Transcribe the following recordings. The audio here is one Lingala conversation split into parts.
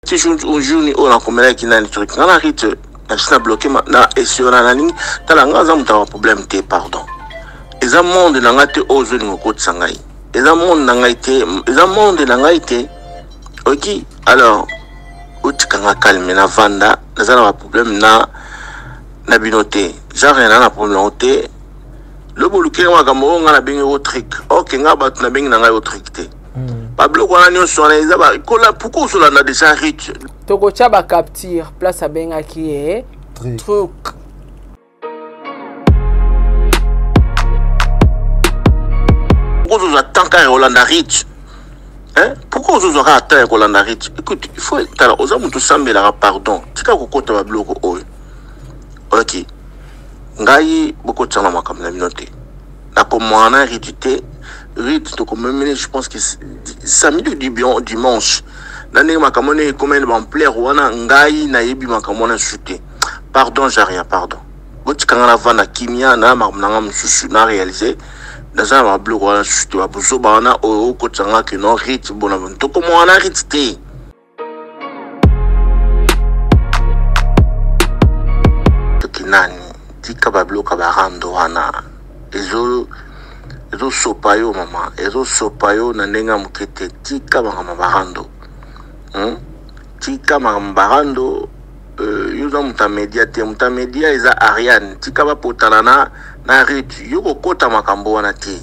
Si je joue on a comme là qui n'a truc on a rite na bloqué na et sur la ligne talanga za muta problème te pardon eza monde na ngate ozo ni ko tsangai eza monde na ngaite eza monde na ngaite OK alors utikanga calme na vanda na za problème na binoté genre rien na problème te le boluke wa kambo nga na bengi au trick OK nga ba na bengi na ngai au trick te Pablo kwa nyo sona izaba kola pourquoi cela na déjà rite toko chaba capture place à benga qui est truc pourquoi vous attendez à Rolanda Rich hein pourquoi vous aurez atteint à Rolanda Rich écoute il faut tala oza mutu sambela pardon tika kokota ba bloko oyo OK ngai boko tsama makamna minote na komwana ritité rite to comme je pense que samedi ou dimanche nani makamone comme en plaire wana ngai na yebi makamona shooter pardon j'ai rien pardon botikanga na vana kimia na makamna msusu na réaliser dans un blog wana shooter ba buzo bana o ko tsanga que non rite bona to comme wana rite te to nani tika ba blog ba rando wana ezo sopayo mama ezo sopayo na nenga mukete tika bangama barando tika bangama barando yuza mutamedia eza Ariane tika ba potana na rite yuko kota makambo wana ti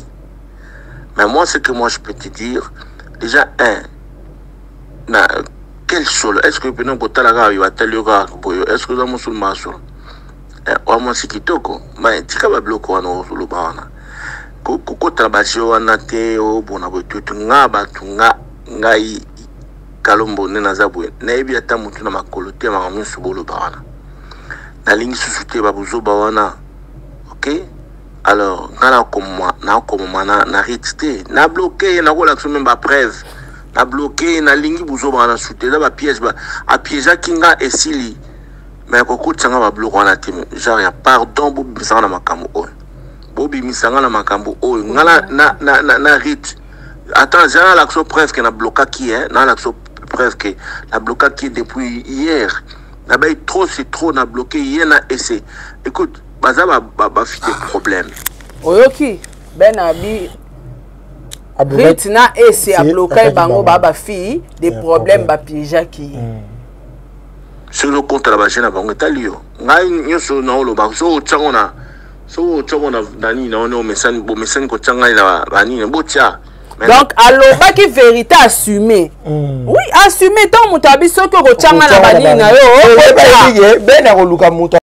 mais moi ce que moi je peux te dire déjà na quel solo est-ce que peut-être potala ga yataloga boyo est-ce que za musulman so wa moi sikitoko mais tika ba bloko wana osolo bana koko trabajo wana te o bona botutu nga batunga ngai kalombo ne nazabwe na ebi ata mutu na makolo te ma misu bolo bana na lingi susute babuzo bawana OK alors ngala komma na rite na bloqué na ko l'action même ba preuve na bloqué na lingi buzo bana sute za ba piège ba a piège kinga esili mais koko tsanga ba bloqué wana te genre ya pardon bu bisanga na makambo o Bobi misanga na makambo o ngala na rite attends j'ai l'action preuve que na bloqué qui hein na l'action preuve que la bloqué qui depuis hier na bay trop c'est trop na bloqué hier na essai écoute baza ba fi des problèmes oyoki ben abi rite na essai a bloqué bango ba fi des problèmes ba piège qui sur le compte la bajena bango talio ngai nyoso na lo ba so tsangona so chomona nani na ono message ko tsanga ila bani botia donc alors pas que vérité assumée oui assumé tant mutabi soko ko tsanga na bani na yo ben na koluka muta.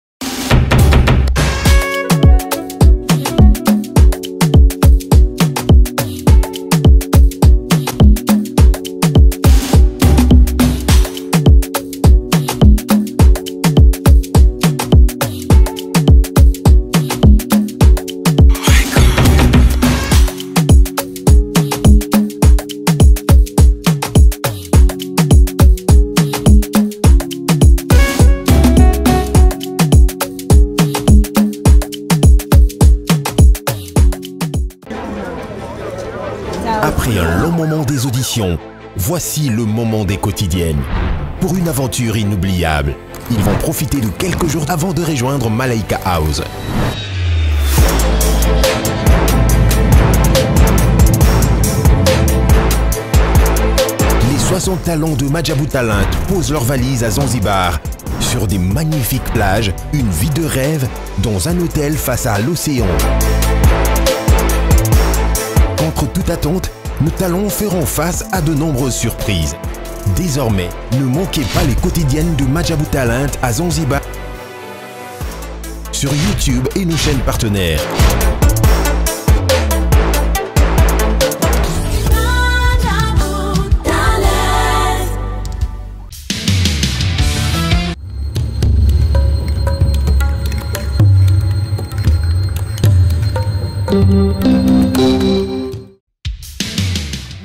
Après un long moment des auditions, voici le moment des quotidiennes. Pour une aventure inoubliable, ils vont profiter de quelques jours avant de rejoindre Malaika House. Les 60 talents de Madjabou Talent posent leurs valises à Zanzibar, sur des magnifiques plages, une vie de rêve, dans un hôtel face à l'océan. Contre toute attente, nos talents feront face à de nombreuses surprises. Désormais, ne manquez pas les quotidiennes de Madjabou Talent à Zanzibar sur YouTube et nos chaînes partenaires.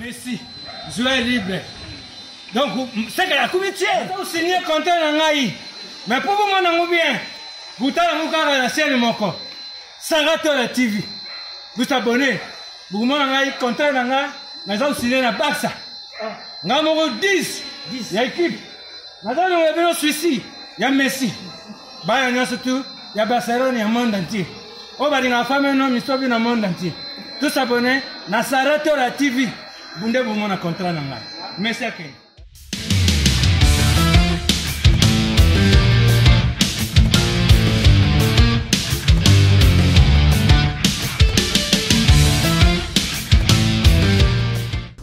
Merci, joie libre. Donc, c'est que la comité, vous signez content en Aïe. Mais pour vous, mon bien, vous avez la chaîne de mon corps. Sarata la TV. Vous abonnez. Vous m'avez content en Aïe. Mais vous signez la Barça. Numéro 10, l'équipe. Nathalie Webino Suisse, il y a Messi. Bayern, il y a surtout, il y a Barcelone, il y a le monde entier. On va dire la femme et l'homme, ils sont dans le monde entier. Tous abonnés, Nasara Tola TV. Bunde Boumon a contrat. Merci à qui.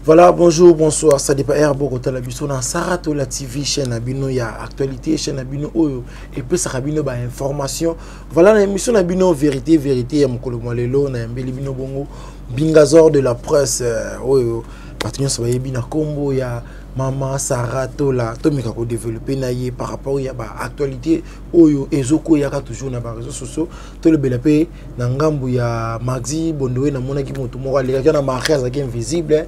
Voilà, bonjour, bonsoir, ça dépend Herbo Kota la biso na Sarato la TV chaîne Abino ya actualité chaîne Abino oyo et puis ça Abino ba information. Voilà la émission Abino vérité ya mokolo lelo na mbeli bino bongo bingazor de la presse oyo patinyo sa yebi na kombo ya Mama Sarato la tomika ko développer na ye par rapport ya ba actualité oyo ezoko ya ka toujours na ba réseaux sociaux to le belape na ngambu ya Maxi Bondowe na mona ki moto moko aleka na marquage qui invisible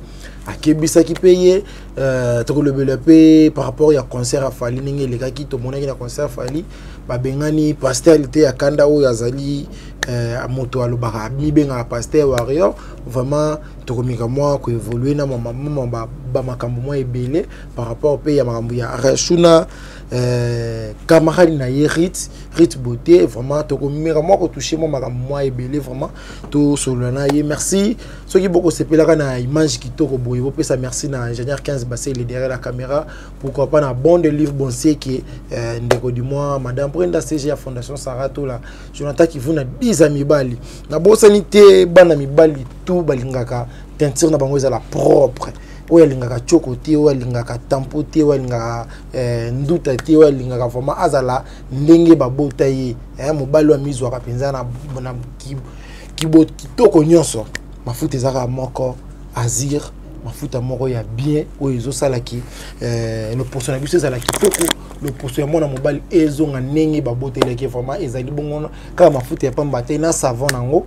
akebisa ki payé to le belape par rapport ya concert à Fali ninge leka ki to mona ki na concert Fali ba bengani pastoralité ya kanda oyo azali a moto alobaka mi benga pasteur warrior vraiment to komika moi ko évoluer na maman ba makambo moi ebele par rapport au pays ya makambo ya Rashuna camarade na rit beauté vraiment to komika moi ko toucher moi makambo moi ebele vraiment to solana ye merci ceux qui beaucoup sepelaka na image kitoko boye bo pesa merci na ingénieur 15 Bassé il est derrière la caméra pourquoi pas na bon de livre bon c'est qui ndeko du mois madame Brenda CG à Fondation Sarato la Jonathan qui vous na 10 amis bali na bosanité bana mibali tout balingaka teinture na bango ezala propre oya lingaka chokote oya lingaka tampote oya lingaka nduta te oya lingaka vraiment azala ndenge babota ye mobali wa mizwaka penza na kitoko nyonso mafuta ezaka moko azir mafuta moko ya bien oyo ezosalaki le portion na biso ezalaki kitoko le portion ya mwana mobali ezonga ndenge babotelaki vraiment ezali bongo kaka mafuta ya pamba te na savon nango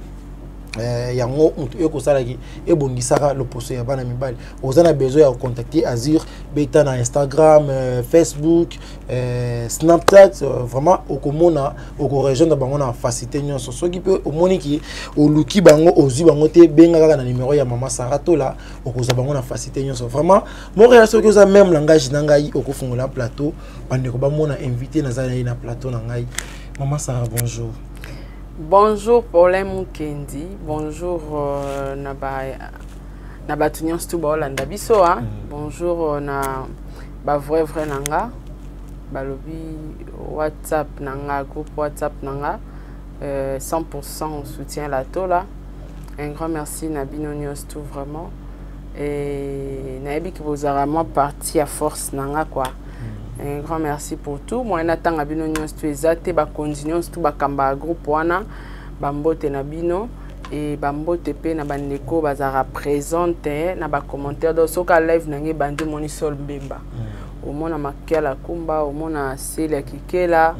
yango mutu eko salaki ebongisaka le poste ya bana mibali ozana besoin ya contacter Azir beta na Instagram Facebook Snapchat vraiment okomona okorejoindre bango na facilité nyonso soki pe omoniki oluki bango ozi bango te benga kaka na numéro ya Mama Sarato la okoza bango na facilité nyonso vraiment mo relation que ça même langage na ngai okofungola plateau bandeko bamona invité na zana na plateau na ngai Mama Sara bonjour. Bonjour Paulin Mukendi, bonjour Naba Tunion Stuba Olanda Biso, bonjour na ba vrai nanga, balobi WhatsApp nanga, groupe WhatsApp nanga, 100% soutien la tola. Un grand merci Nabino News tout vraiment. Et Nabi qui vous aura moi parti à force nanga quoi. Un grand merci pour tout. Moi, j'attends Abino News tout exact. Ba continuer tout ba kamba groupe wana, bambote Nabino et bambote pe na bandeko bazara présente na ba commentaire do soka live nange bandi moni sol mbemba. Au mona makela kumba, au mona sele kikela.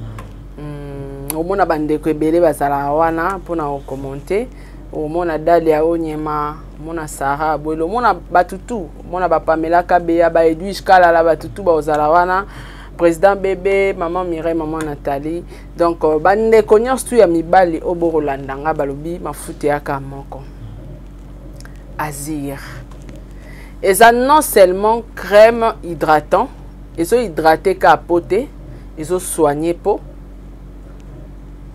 Au mona bandeko ebele bazara wana pona commenter. Au mona Dalia Onyema, mona Sarah Boilo, mona Batutu, mona Bapamela Kabeya, ba Edwige Kalala Batutu, ba Ozalawana, président Bébé, maman Mireille, maman Nathalie. Donc, bande connaissance tout ya mibali oborolandanga balobi mafute yaka moko. Azir. Et ça non seulement crème hydratant, ils ont hydraté ka poté, ils ont soigné peau,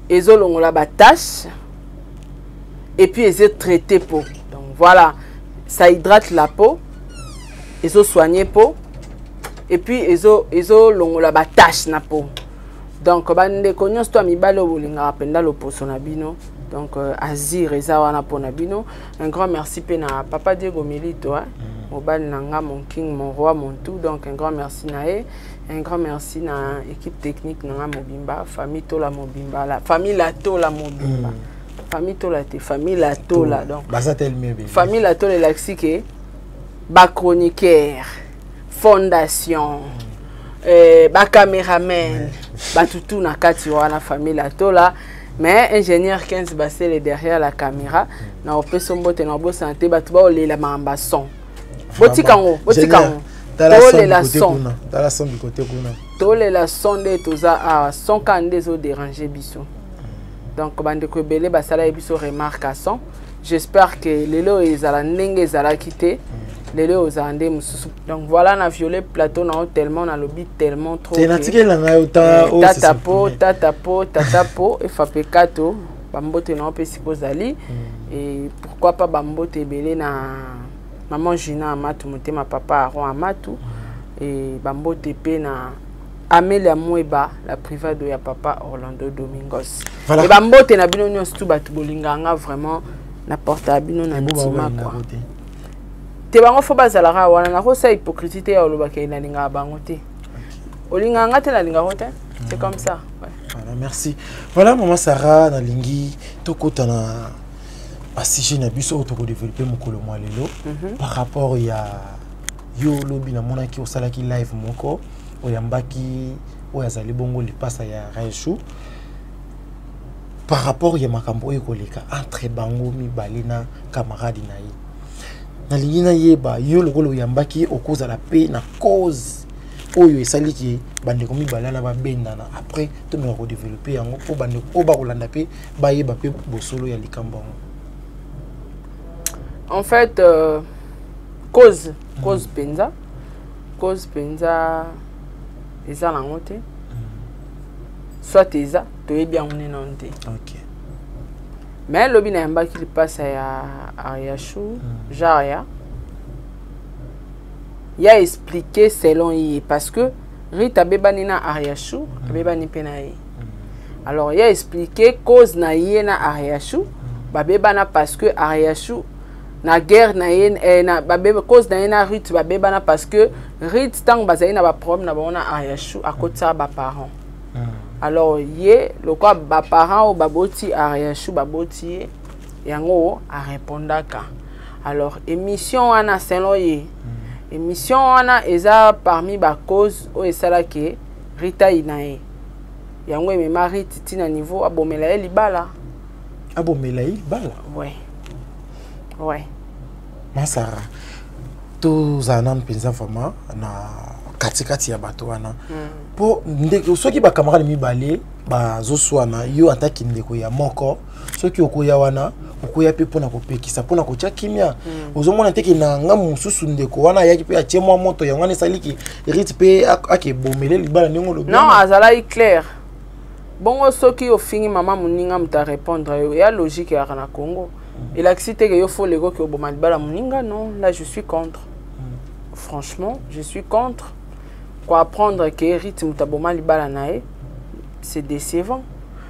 ils ont longola ba tache. Et puis ils ont traité peau. Donc voilà, ça hydrate la peau, ils ont soigné peau, et puis ils ont longola ba tache na peau. Donc bande connaissance toi mi balo bolinga apenda lo poso na bino. Donc Azir ezawana po na bino. Un grand merci pe na papa Diego Milito mobile nanga mon king mon roi mon tout. Donc un grand merci na e. Un grand merci na équipe technique nanga Mobimba, famille Tola Mobimba, la famille la Tola Mobimba. Famille Tola te famille la Tola donc famille la Tola laxique ba chroniqueur fondation ba caméraman ba tout na kati wana famille la Tola mais ingénieur 15 Bassé derrière la caméra na opesombo te na bo santé ba tuba olela mamba son botikango tolela son dans la son du côté kuna tolela son de toza a son kan des o déranger biso. Donc, bandeko belé basala ebiso remarque à son. J'espère que lelo ezala ndenge ezala quitté. lele aux andé mususu. Donc voilà, on a violé plateau na tellement, on a lobby tellement trop. C'est natike la nga yota tatapo et fapekato bambote na pe sikozali et pourquoi pas bambote belé na maman Gina Amatu motema papa Aron Amatu et bambote pe na Amelia Mweba la privade ya papa Orlando Domingos. Voilà. Et bambote na bino nyonso tu batu bolinganga vraiment na porta bino na ntima quoi. Te bango fo bazalara wana na ko sa hypocrisie te ya olobaka ina linga bango te. Olinganga te na linga hote. C'est comme ça. Ouais. Voilà, merci. Voilà maman Sarah na lingi tokota na asije na biso to ko développer mokolo mwa lelo par rapport ya yo lobi na mona ki osala ki live moko oyambaki oyazali bongo lipasa ya Raishu par rapport ya makambo ekoleka entre bango mibale na camarade na ye na lingina yeba yo lokolo oyambaki okozala pe na cause oyo esaliki bandeko mibale na babendana après to me ko développer yango po bandeko ba kolanda pe bayeba pe bosolo ya likambo. En fait cause penza eza na ngote soit eza to yebi amune nonte. OK. Mais lobi na yamba ki passa ya Ariashu Jaria ya expliqué selon yi parce que Rita bebani na Ariashu bebani penaye. Alors ya expliqué cause na yi na Ariashu ba bebana parce que Ariashu na guerre na yen na babeba cause na yen na Rit babeba na parce que Rit tang bazali na ba problème na bona Ariashu à côté ça ba parents. Alors yé le quoi ba parents ou baboti Ariashu baboti yango a répondaka. Alors émission ana selon yé émission ana eza parmi ba cause o esala ke Rita inae yango me mari titi na niveau abomela libala ouais. Ouais. Masara. Tous anam penza vraiment na katikati ya bato wana. Po ndeko soki ba camarade mibale ba zoswana yo ataki ndeko ya moko soki okoya wana okoya pe pona kopekisa pona ko tia kimia. Ozomona teke na ngamu mususu ndeko wana yaki pe atie mwa moto ya ngane saliki Rit pe akebomele libala ningo lo. Non, azala clair. Bongo soki ofingi mama muninga muta répondre ya logique ya na Congo. Et la cité que yo faut les gars qui au Bomalibala Muninga, non, là je suis contre. Franchement, je suis contre. Quoi apprendre que rythme Bomalibala nae, c'est décevant.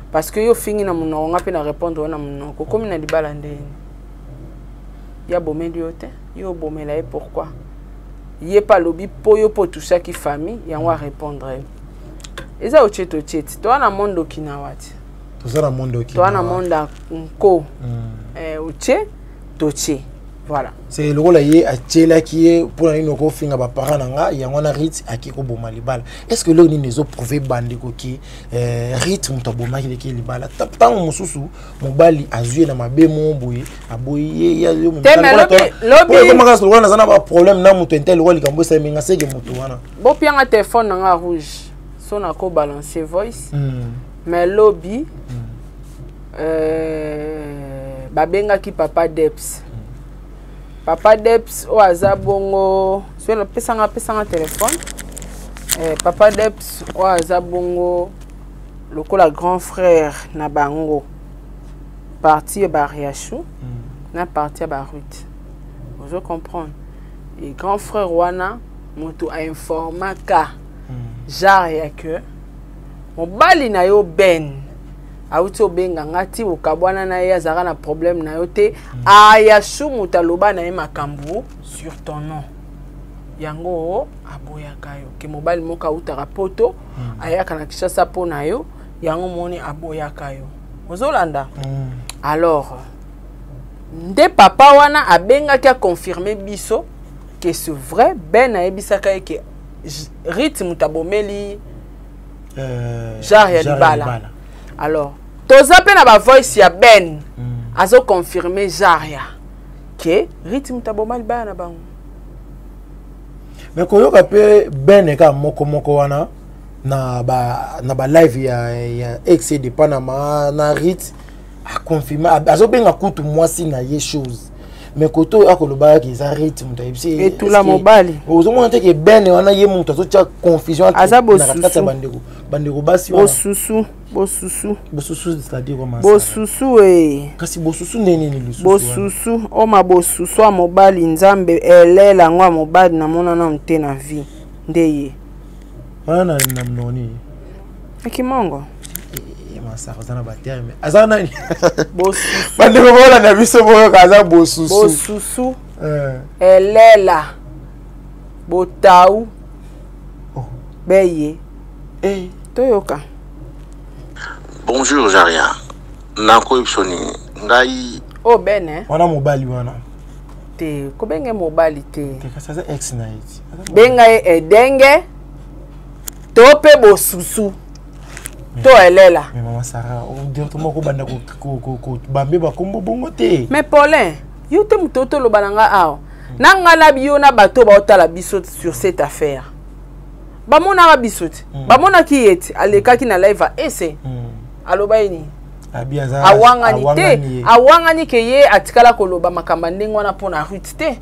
Parce que yo fini na mon on a peine à répondre na mon comme na libala ndeni. Ya bomé diote, yo bomé là pourquoi? Yé pas lobby po yo po tout ça qui famille, ya on va répondre. Eza ocheto cheti, toi na mondo kinawati. Tozana mondo ki. Toi na monda nko. Uche toche. Voilà. C'est le rôle yé achela qui est pour na inoko finga ba parents nga ya ngona Rit akiko boma libala. Est-ce que là ni nezo prouver bande ko ki Rit muto boma ki libala. Tant mususu mobali azuye na mabemo boye aboye ya yo mobali. Lobi comment ça le na ba problème na muto intel rôle kambo sa minga sege muto wana. Bo pianga téléphone nga rouge. Son ako balancer voice. Mais lobby babenga ki papa Deps. Papa Deps o azabongo so le pesanga téléphone. Papa Deps o azabongo lokola grand frère na bango. Parti ba Riachou na parti ba Ruth. Vous comprendre. Et grand frère wana moto a informaka genre ya que mobali na yo ben auto benga ngati ukabwana na ye azara na problème na yo te Ariashu mutaloba na ye makambu sur ton nom yango aboyaka yo ke mobali moka utara poto ayaka na Kishasa po na yo yango moni aboyaka yo ozolanda. Alors nde papa wana abenga ki a confirmer biso que c'est vrai ben na ebisaka ke rythme tabomeli genre ya libala. Alors toza pe na ba voice ya Ben azo confirmer Jaria que rythme taboma libala na bango. Mais koyoka pe Ben ka moko wana na ba live ya ex de Panama na Rit a confirmé azo benga kutu mwasi na ye chose. mais koto akoloba ki za rythme ta ibsi et tout la mobali ozomona te ke ben wana ye muntu azotia confusion aza bosusu bandeko basi bosusu c'est-à-dire comment ça bosusu kasi bosusu nene ni lisusu bosusu o ma bosusu a mobali nzambe elela ngwa mobali na mona na mte na vie ndeye wana na mnoni akimongo ça resana ba terme azana ni bosusu bandeko bola na biso boyo kaza bosusu elela botau beye toyoka. Bonjour Jaria. Nako ipsoni ngai oh bene wana mobali wana te ko benge mobali te kasa za ex night benga edenge tope bosusu to elela mais maman Sarah on directement ko banda ko bambe ba kombo bongo te mais Paulin yo te mutoto lo bananga awo nanga na biyo na bato ba otala biso sur cette affaire bamona ba biso te bamona ki yeti aleka ki na live ese aloba ini abiaza awangani te awangani ke ye atikala koloba makamba ndenge wana pona Ruth te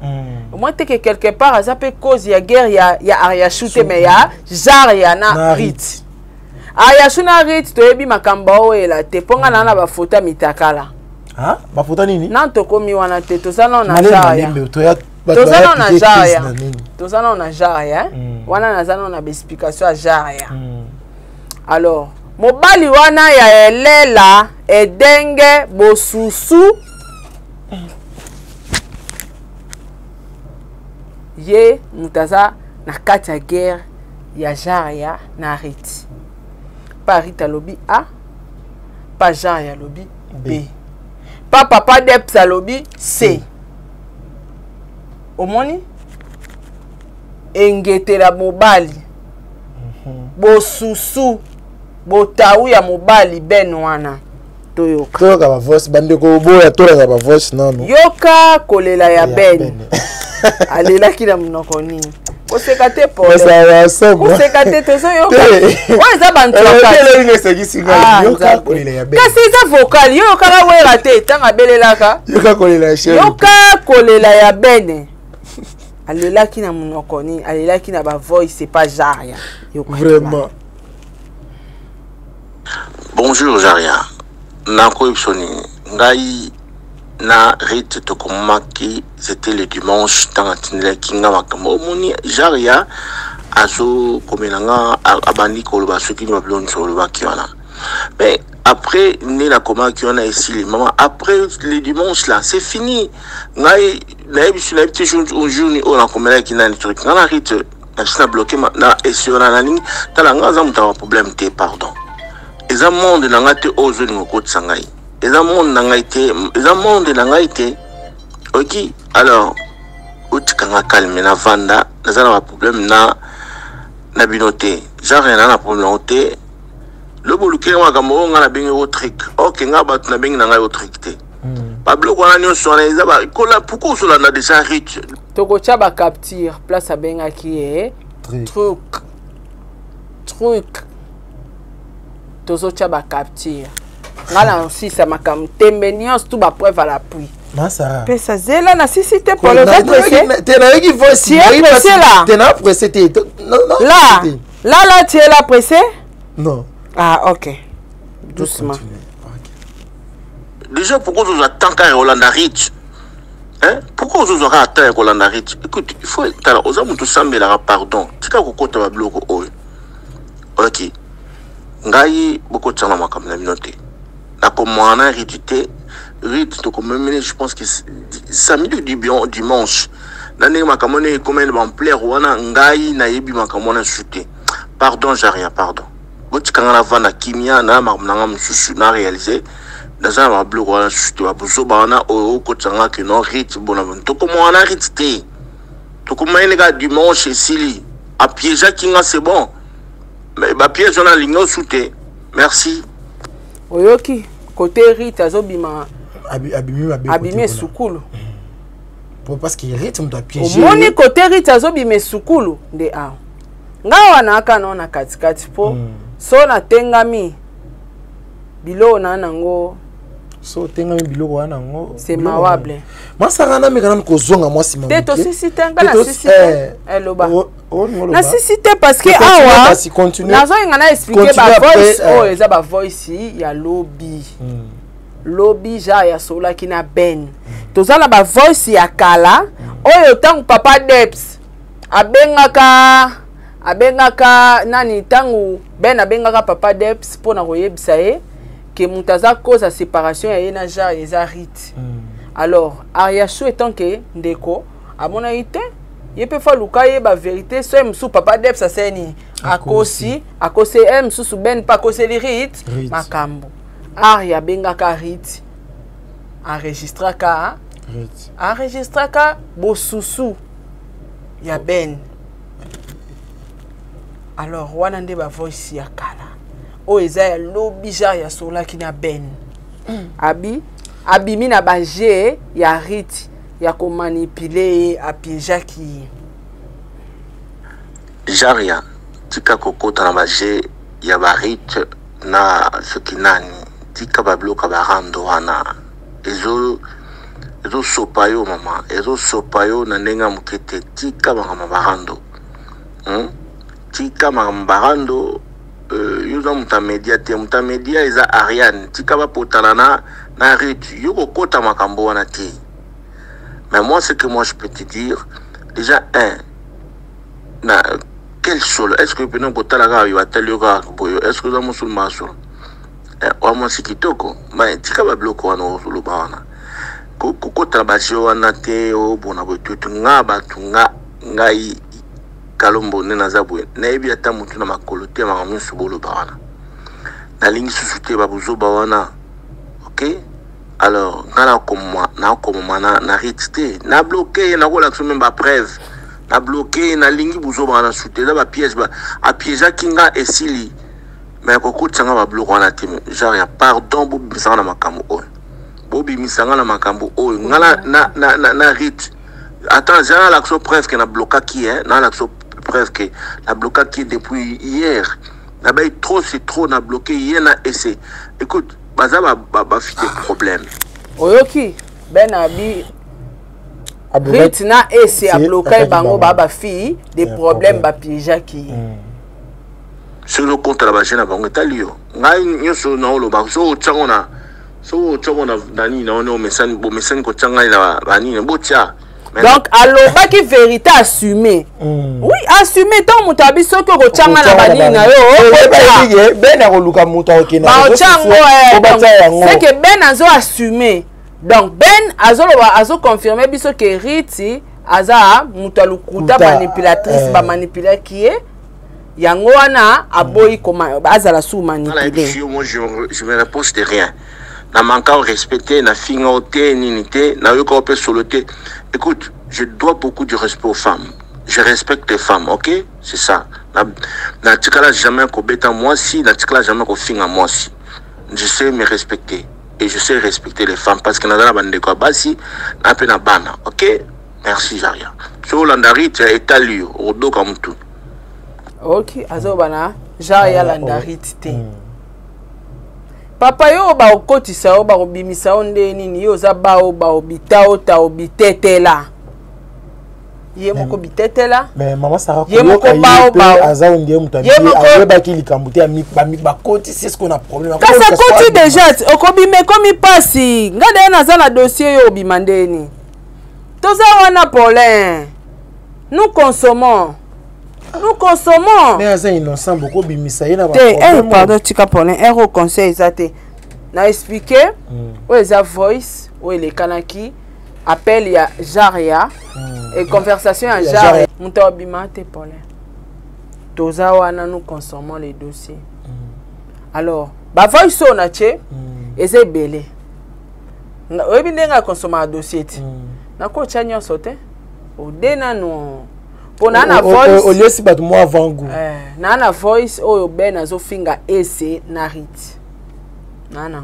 moi te que quelque part ça peut cause ya guerre ya Ariashute mais ya Jaria na Ruth Ariashuna Ruth to yebi makamba o ela te ponga na ba photo mitakala ba photo nini nanto komi wana te to sana na Jaria to sana na Jaria wana na sana na explication ya Jaria alors mobali wana ya elela edenge bosusu ye mutaza na kati ya guerre ya Jaria na Ruth pa Rita lobi A pa Jaria lobi B pa papa Depsa lobi C omoni engetela mobali bosusu botau ya mobali ben wana toyoka ba voice bandeko boya tola ba voice nano yoka kolela ya ben alela kila mnoko nini kosekate pole kosekate tozo yoka waza bantu akale ile segisinga yoka kolela ya ben kasi za vocal yoka la wera te tanga belelaka yoka kolela ya chérie yoka kolela ya ben alela kina mnoko nini alela kina ba voice c'est pas Jaria yoka vraiment. Bonjour Jaria. Nako ipsoni ngai na Rite tokomaki c'était le dimanche dans la kinga makambo moni Jaria azo komenanga abandi koloba soki ni mablon sur baki wana. Mais après ni la koma qui on a ici les maman après le dimanche là c'est fini ngai na bisu la petit jour ni on a komela kinani truc na Rite na bloqué na esiona na nini talanga za mutawa problème te pardon. Eza monde nanga te ozo ni ngoko tsangai. Eza monde nanga ite, eza monde nanga ite. OK, alors utikanga calme na vanda, naza na problème na binote. Genre na problème te. Le boluke makambo nga na bengi au trick. OK, nga batu na bengi nanga au trick te. Pablo kwa nyo sona eza ba kola pourquoi cela na déjà rich. Toko chaba capture place abenga ki e truc tozo chaba capture ngala aussi ça makam tembe nyos tout ba preuve à l'appui masa pesa zela na sisi te pour le pressé te na yiki voice là te na pressé te là tu es là pressé non OK doucement déjà pourquoi vous attendez quand Rolanda Rich hein pourquoi vous aurez attendre Rolanda Rich écoute il faut tala ozamu to sambela pardon tika kokota ba bloko oyo OK ngai beaucoup de gens comme la minote na komana rédité rite to comme je pense que samedi du dimanche na ne makamone comme une ampleur wana ngai na yebi makamona shooter pardon Jaria pardon botikanga na vana kimia na makamona msusu na réaliser dans un bloc wana shooter ba bozo bana o ko tsanga que non rite bona to komana rite to comme une gars dimanche sili a piéger kinga c'est bon. Mais ma pièce on a ligno souté. Merci. Oyoki côté Rite azobima abimé sukulu. Parce que Rite doit piéger. Moni côté Rite azobima sukulu de a. Ngawa na aka na katikati po so na tengami bilo na nango so tenga biloko wana ngo c'est mawable moi ça rana me kana ko zonga moi si te to sisite ngana sisite eloba na sisite parce que awa nazo ngana expliquer ba voice eza ba voice ya lobby lobby ja ya sola kina ben tozala ba voice ya kala oyo tangu papa Debs abengaka nani tangu ben abengaka papa Debs pona koyebisa ye que mutaza cause à séparation ya na ja eza rite alors Ariacho étant que ndeko amona ite yepe fa luka ye ba vérité so msu papa Debs aseni akosi msu ben pa kosi rite makambo Aria bengaka rite enregistraka bosusu ya ben alors wana nde ba voice ya kala o eza ya lobby ja ya sola kina ben abimi na baje ya rite ya ko manipuler a piéjaki jaria tika kokota na baje ya ba rite na sokinani tika babloka barando wana ezo sopayo mama ezo sopayo na nenga mukete tika bangama barando tika bangama barando yuza mutamedia eza Ariane tika bapotana na ritu yoko kota makambo wana te. Mais moi ce que moi je peux te dire déjà na quel solo est-ce que peut nous kotala ga yatali ga boyo est-ce que za musulman so wa moi sikitoko mais tika ba bloko wana osolo ba wana kokota bajo wana te o bona botutu nga batunga ngai kalombo nena zabwe na ebi ata mutu na makolo te makamu subolo ba wana na lingi susute babuzo ba wana OK alors ngana komma na rite na bloqué na ko l'action même ba preuve na bloqué na lingi buzo ba na sute za ba piège ba a piège kinga esili mais kokota nga ba bloqué wana te genre ya pardon bo bisanga na makamu o bobi misanga na makambo o ngala na rite attends j'ai l'action preuve que na bloqué qui na l'action preuve que la bloqué qui depuis hier na bay trop c'est trop na bloqué hier na essai écoute baza ba fi des problèmes oyoki ben abi rite na essai a bloqué bango ba fi des problèmes ba piéja qui sur le compte la bajena bango talio ngai nyoso na olo ba so changona so changona nani na ono message ko changa na bani botia. Donc aloba ki vérité assumée. Oui, assumé tant mutabi soko ko changa na bani na yo. Ben a koluka muta okina. C'est que Ben azo assumé. Donc Ben azo confirmer biso que Riti aza mutalukuta manipulatrice ba manipuler qui est yango wana aboyi koma azala sous manipuler. Moi je me repose de rien. Na manquant respecter na fingoté ninité na yoko pe soloté. Écoute, je dois beaucoup de respect aux femmes. Je respecte les femmes, OK? C'est ça. Na tikala jamais ko beta moi si, na tikala jamais ko finga moi si. Je sais me respecter et je sais respecter les femmes parce que na dala bande ko basi na pe na bana, OK? Merci Jaria. So landari tu étali odo comme tout. OK, azobana Jaria landari te. Papa yo ba okotisa yo ba obimisa onde nini yo za ba obita ta obitetela ye moko bitetela mais maman Sarah ye moko ba aza onde mutabi aweba ki likambuti ami ba koti c'est ce qu'on a problème ka ça koti déjà okobime komi pasi ngade na za na dossier yo obimandeni toza wana Paulin nous consommons. Mais aza innocent beaucoup bimisa yena ba problème. Pardon tika Paulin ero conseil zate. Na expliquer où eza voice où les kanaki appel ya Jaria et conversation ya Jaria. Muta obimate Paulin. Toza wana nous consommons les dossiers. Alors, ba voice on a che eza belé. Na obi ndenga consommer dossier ti. Na ko chanyo sote. O dena no Pona na voice au lieu si bat moi avant goût na voice oyo Ben azo finga ese na rite nana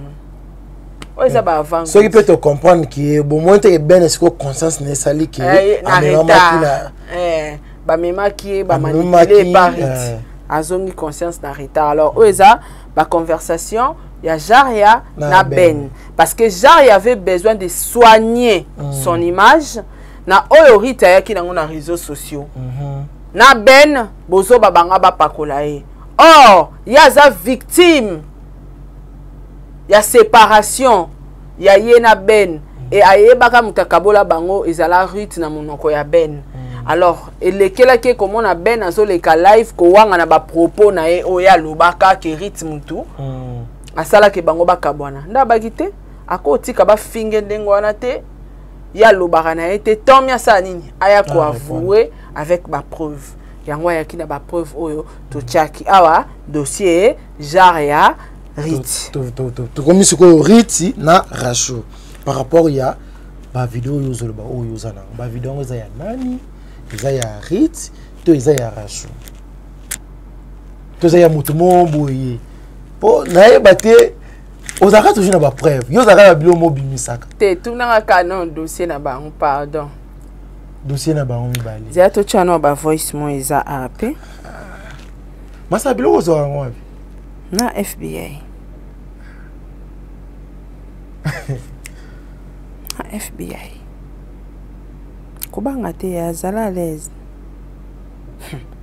oyo za ba avant so qui peut te comprendre que bon moins te Ben est-ce que conscience ne sali que ba mema ki ba manipuler par rite azongi conscience na rite alors oyo za ba conversation il y a Jaria na Ben. Parce que Jaria avait besoin de soigner son image. Na oyo Rita ya ki na réseaux sociaux. Na Ben, bozo babanga ba pakolae. Or, il y a za victime. Il y a séparation. Il y a yena Ben. Et aye baka mutakabola bango ezala Rita na monoko ya Ben. Alors, elekela ke comment na Ben azo leka live ko wanga na ba propos na e oya lobaka ke rythme tout. Asala ke bango bakabwana. Nda bagite ako tika ba finge ndengo wana te ya lobaka na été tant mia sa nini aya ko avouer avec ba preuve. Yango ya kina ba preuve oyo to chaki awa dossier Jaria Riti. To komi siko Riti na Rasho par rapport ya ba vidéo yo zolo ba oyo zana. Ba vidéo za ya nani? Za ya Riti to za ya Rasho. To za ya mutumo boye. Po na ye baté ozaka toujours na ba preuve. Yo zaka na bilo mo bimisaka. Te tout na canon dossier na ba pardon. Dossier na ba mibali. Zia to chano ba voice mo eza AP. Masa bilo ozo ngwabi. Na FBI. Na FBI. Kubanga te ya zala l'aise.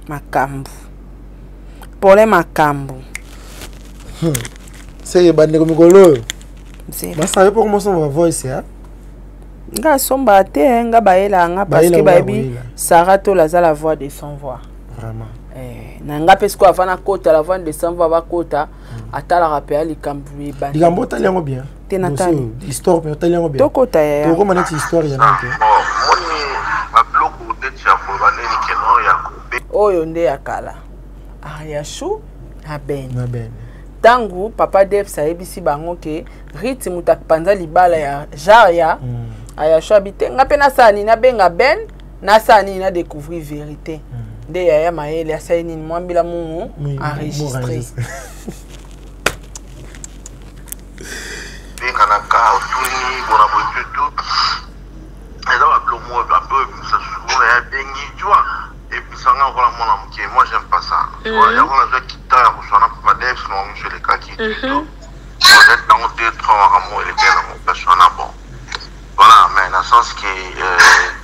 Makambu. Pole makambu. C'est bande comme golo. C'est. Bah ça veut pas comment son va voice ya. Nga somba te nga baela nga parce que baby Sarah to la voix de sans voix. Vraiment. Na nga pesko afana kota la voix de sans voix ba kota atala rappel likambu ba. Likambo tali yango bien. Te natali. Histoire mais tali yango bien. To kota ya. To comment cette histoire ya nanke. Moni ba bloco de chapo ba neni keno ya ko. Oyo nde yakala. Ariashu na Ben. Na Ben. Tangu papa Dev saibisi bango ke Riti mutak panza libala ya Jaria aya habité nga pena sani na benga Ben na sani na découvrir vérité de ya maele asaini mwambila mungu enregistré benga na ka otuni bona botu tout et là va plomo un peu ça souvent ya bengi tu vois et puis ça nga voilà mon ami moi j'aime pas ça tu vois ya voilà qui t'a pour ma Dev non je les cas qui vous êtes dans deux trois mois il est bien mon personnage bon. Voilà, mais dans le sens que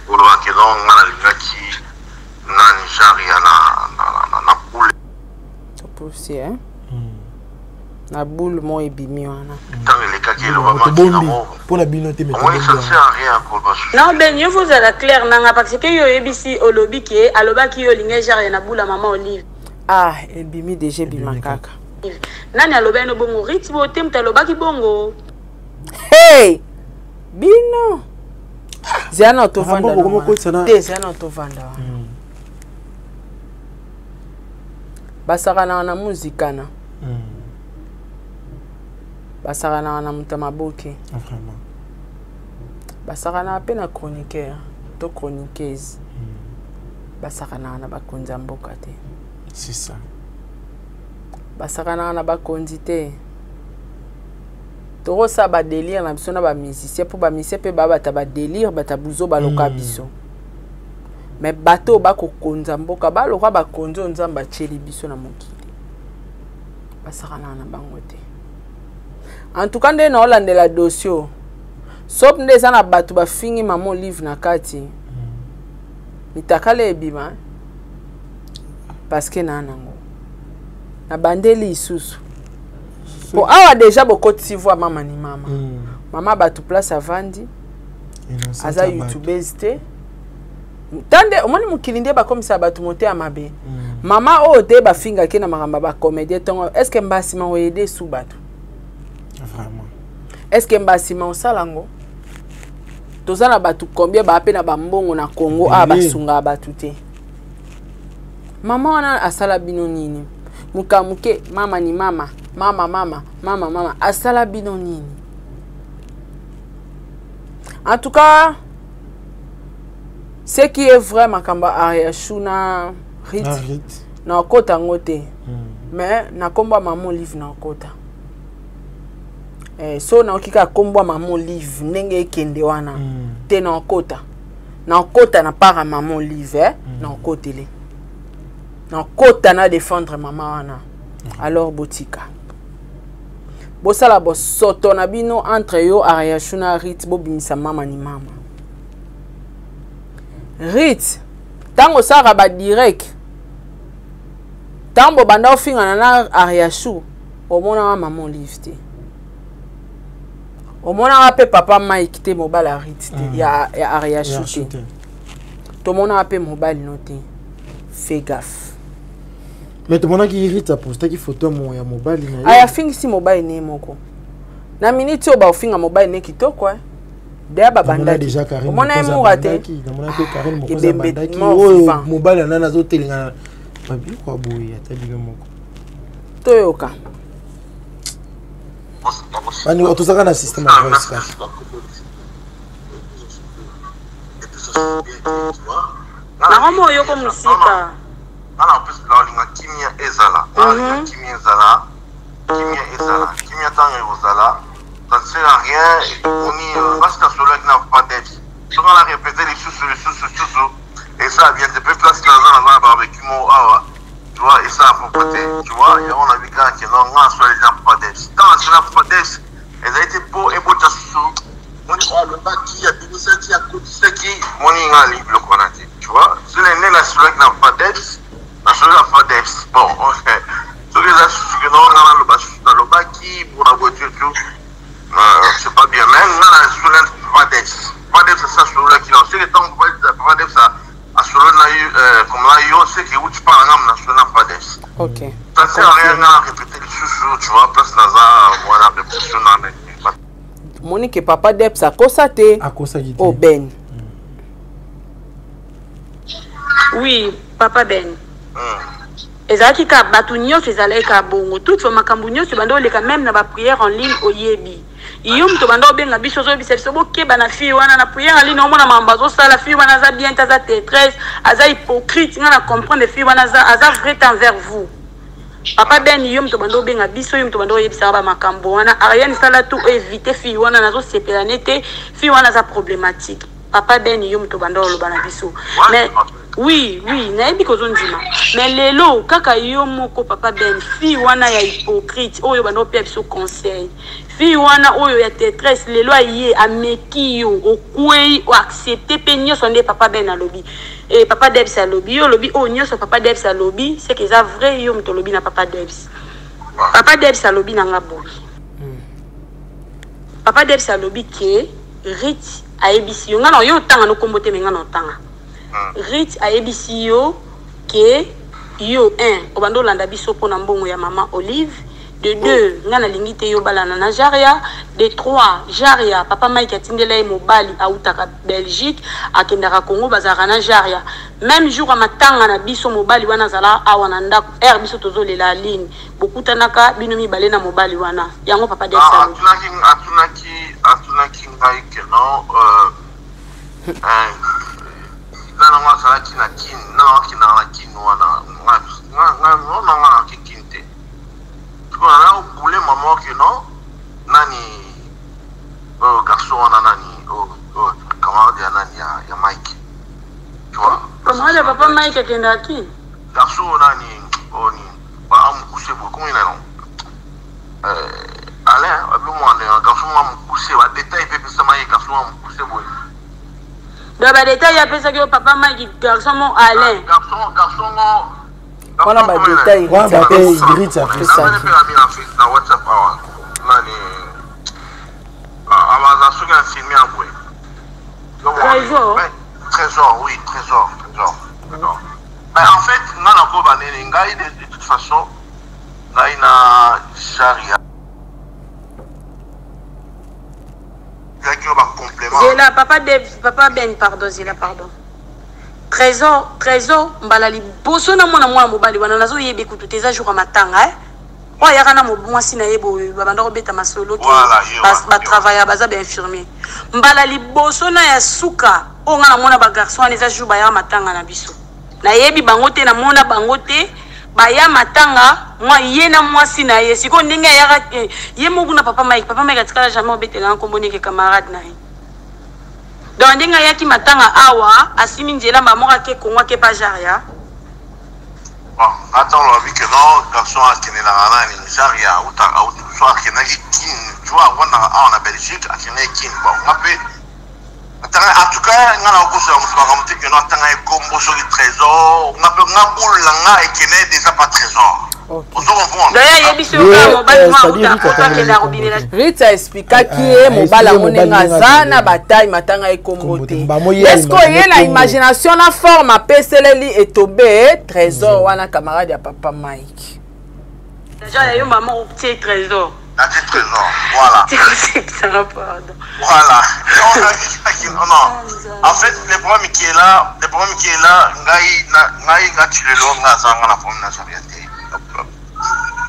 pour le qui donc on a qui na Nigeria na boule. C'est possible hein. Na boule mo ebimi wana. Dans les cas qui le vraiment pour la binoté mais. Moi ça sert à rien pour le. Non ben yo vous la clair nanga parce que yo ebisi olobi ke aloba ki yo linga Nigeria na boule maman Olive. Ah, ebimi déjà bimakaka. Nani aloba no bongo Riti bo tem taloba ki bongo. Hey! Bino. Ziana to vanda. Te ziana to vanda. Basakana na muzika na. Basakana na mutamaboke. Vraiment. Basakana pe na chroniqueur, to chroniqueuse. Basakana na bakonza mboka te. C'est ça. Basakana na bakonzi te. Toro sa ba délire na biso na ba musicien pour ba musicien pe ba ta ba délire ba ta buzo ba loka biso. Mais bato ba ko konza mboka ba loka ba konzo nzamba cheli biso na mokili. Basakana na bango te. En tout cas nde na olandela dossier. Sop nde za na bato ba fingi mamo livre na kati. Mitakale ebima. Parce que na nango. Na bandeli isusu. Pour awa déjà beaucoup de voix maman ni maman. Maman ba tout place à vandi. Aza YouTubeuse te. Tande omoni mukilinde ba comme ça ba tout monter à mabe. Maman o de ba finga ke na maramba ba comédien tongo est-ce que mbasi ma oyede sous bato? Vraiment. Est-ce que mbasi ma osalango? Tozana ba tout combien ba pe na ba mbongo na Congo a ba sunga ba tuté. Maman wana asala bino nini? Mukamuke mama ni mama. Mama, asala bino nini. En tout cas, ce qui est vrai makamba Ariashu na Riti na kota ngote. Mais na komba maman livre na kota. So na okika komba maman livre nenge kende wana. Te na kota. Na kota na para maman livre na kotele. Na kota na défendre maman wana. Alors botika. bosala bosoto na bino entre yo Ariachu na Rit bobimisa mama ni mama. Rit tango sara ba direct tango banda ofingana na Ariachu omona mama Olive te. Omona pe papa Mike te mobile Rit te ya Ariachu te. Tomona pe mobile no te. Fais gaffe. Mais tout le monde qui irrite, poste qui photo mon ya mobile na. Aya fingi si mobile ne moko. Na minute oba ofinga mobile ne kitoko Dea babanda déjà Karine. Mona mo raté. Mona pe Karine moko za bandaki. Oh mobile na nazo telinga. Babi kwa boye atali moko. Toyoka. Ani otosaka na système à voice cash. Na homo yoko musika. En plus, là, on a Kimia Ezala. Kimia Ezala. Kimia Tanga Ezala. Ça ne sert à rien. On y reste à celui qui n'a pas d'aide. Si on a répété les sous. Et ça vient de peu place dans un barbecue. Tu vois, et ça a comporté. Tu vois, et on a vu quand non, on a soit les gens pas d'aide. Quand on a pas d'aide, elles ont été beaux et beaux de sous. On dit, oh, le bac qui a béni ça, qui a coûté ça, qui. On y a libre le qu'on a dit. Tu vois, c'est les nez, celui qui n'a pas d'aide. Bon, ok. Ce que j'ai dans le bas qui pour la voiture, c'est pas bien. Même dans la soulève, pas d'ex, c'est ça, sur le qui c'est le temps que pas d'ex, ça, à sur le comme là, yo, c'est que où tu parles, on a sur le pas d'ex. Ok. Ça sert à rien à répéter les sous, tu vois, place Naza, voilà, répétition dans les. Monique, papa d'ex, ça cosate. À cause de Oh, Ben. Oui, papa Ben. Ezaki ka batu nyonso ezalaki ka bongo tout fo makambu nyonso bando leka même na ba prière en ligne oyebi yum to bando benga biso zo biso bokeba na fille wana na prière en ligne omona mambazo sala fille wana za bien taza tétresse aza hypocrite ngana comprendre fille wana aza vrai envers vous papa Ben yum to bando benga biso yum to bando yebisa ba makambo wana Ariane sala tout éviter fille wana nazo sepela nete fille wana za problématique papa Ben yum to bando lo bana biso mais oui, naebi kozondima. Mais lelo kaka yo moko papa Ben fi wana ya hypocrite oyo bando pe biso conseil. Fi wana oyo ya tétresse lelo aye ameki yo okwei o accepter pe nyoso nde papa Ben alobi. Et papa Debs alobi yo lobi o nyoso papa Debs alobi c'est que ça vrai yo mtolobi na papa Debs. Papa Debs alobi na nga boy. Papa Debs alobi ke Rit aebisi yo ngana yo tanga no kombote menga no tanga. Rit aebisi yo ke yo 1 obando landa biso pona mbongo ya mama Olive de 2 ngana lingite yo balana na Jaria de 3 Jaria papa Mike atindela mobali autaka Belgique akendaka Congo bazara na Jaria même jour matanga na biso mobali wana zala awana ndako biso tozolela ligne bokutanaka bino mibale na mobali wana yango papa Desa atunaki ngai ke non nana nga sala kina kin nana kina kin wana nga kinte tu vois là pour les mamans que non nani garçon wana nani camarade ya nani ya Mike tu vois comment le papa Mike kenda qui garçon nani oni ba am coucher beaucoup il non Alain un garçon am coucher va détail peut ça Mike garçon am coucher boy. Dans les détails, il y a personne que papa m'a dit garçon mon Alain. Garçon mon. Voilà ma détail. Voilà ma détail. Ça fait ça. Dans WhatsApp, nani. Amazon sur un film à bout. Trésor, oui, trésor. Mais en fait, non encore bané ngai de toute façon, ngai na charia. Zéla, papa Ben, pardon, Zéla, pardon. Trésor, mbalali, boso na mwana mwana mobali, wana nazo yebe kutu teza jour matanga, Wa yaka na mwasi na yebo, babanda robeta masolo, ba travailler, baza ba infirmier. Mbala liboso na ya suka, o nga na mwana ba garçon, aneza jour ba ya matanga na biso. Na yebi bangote na mwana bangote, baya matanga mwa ye na mwasi na ye siko ndenge ya ye mogu na papa Mike atikala jamais obetela nkombo neke camarade na ye donc ndenge ya ki matanga awa asimi njela mamoka ke kongwa ke pa Jaria bon attends on a vu que non garçon a kene na nani Jaria soit qui n'a kin, tu vois, on a Belgique, qui n'a kin, bon, on appelle. En tout cas, on a beaucoup de que notre temps est comme sur le trésor, on appelle un boule là et qui n'est déjà pas trésor. D'ailleurs, il y a Rita explica qui est mobala monenga zana bataille matanga ekombote. Est-ce que y a la imagination na forme à peseleli et tombé trésor wana camarade ya papa Mike. Déjà il y a maman au petit trésor. Un petit trésor, voilà. Voilà. Non. En fait, le problème qui est là, ngai gati le long na zanga na forme na jariate.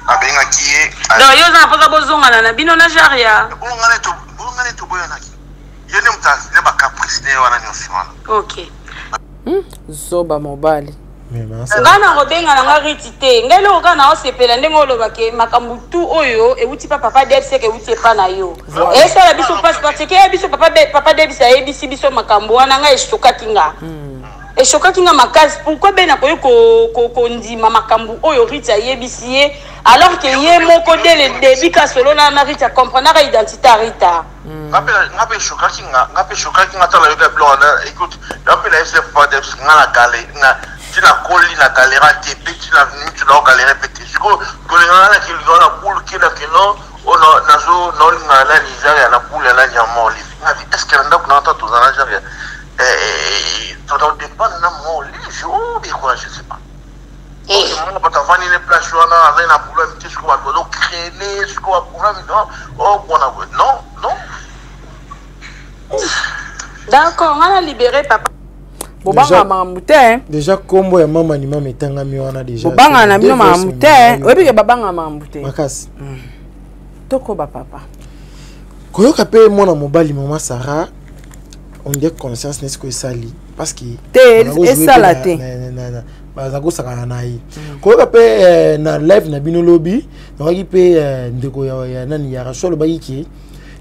Abenga qui est. Non, yo na poza bozonga na bino na jaria. Bongane to boya naki. Yene mtazi ne ba caprice ne wana nyoswana. OK. Zoba mobali. Ngana robenga na ngariti te ngelo okana osepela ndenge olobake makambu tu oyo ewuti papa Debs ke ewuti pa na yo esa la biso passe parce que biso papa Debs a ebisi biso makambu wana nga eshoka kinga makasi pourquoi bena ko ndima makambu oyo Rita yebisi alors que ye moko dès le début ka solo na Rita comprendre la identité Rita ngape shoka kinga tala yo blonde écoute ngape la SF pas Debs ngala galé tu la colles la galère qui tu la venu tu la galère pété je crois que les gens qui ont la poule qui la non on a nazo non la Nigeria la poule la nyamo est-ce que on a tout dans la Nigeria ça dépend de mon jour et quoi je sais pas on pas t'avoir une place là avec un problème tu quoi donc créer ce quoi problème oh non d'accord on a libéré papa Bobanga mamute déjà combo ya mama ni mama etanga mi wana déjà Bobanga na bino mamute oyebi ke babanga mamute makasi toko ba papa koyoka pe mwana mobali mama Sarah on dit conscience n'est-ce que sali parce que te esalate baza ko saka na yi koyoka pe na live na bino lobby ngaki pe ndeko ya nani ya rasolo bayiki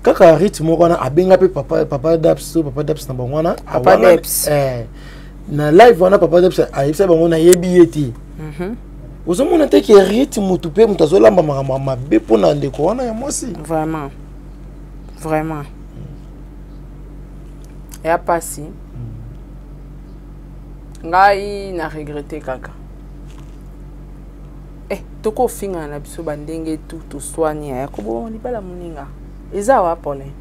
kaka rythme wana abenga pe papa Debs na bangwana papa Debs na live wana papa Debs ayebisa bango na yebi yeti ozomona te ke rythme tu pe mutazolamba mama be pona ndeko wana ya mosi vraiment et a passé ngai na regretter kaka toko finga na biso bandenge tout soigner ya ko libala muninga eza wa pole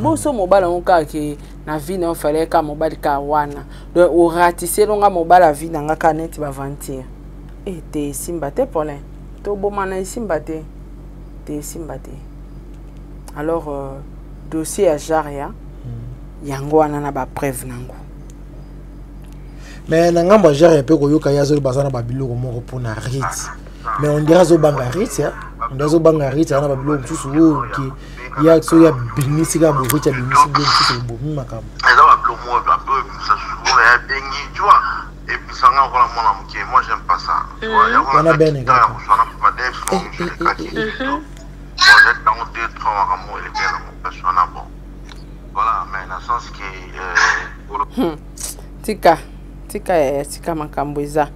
boso mobala ngoka ke na vie na fallait ka mobali ka wana donc o ratisser longa mobala vie na ngaka net ba ventir te simba te pole to boma na simba te simba te alors dossier à Jaria yango wana na ba preuve nango mais na ngamba Jaria pe ko yoka yazo bazana ba biloko moko pona Rit mais on dirait zo banga Rit ya on dirait zo banga Rit na ba biloko tusu ki ya so ya binisika bo Rit ya binisika bo tusu bo makam eza ba biloko mo un peu ça souvent ya bengi tu vois et puis ça nga voilà mon ami moi j'aime pas ça tu vois ya wana bene ga on a pas d'ex moi j'ai dans deux trois mois il est bien mon personnel bon voilà mais dans le sens que tika makambo eza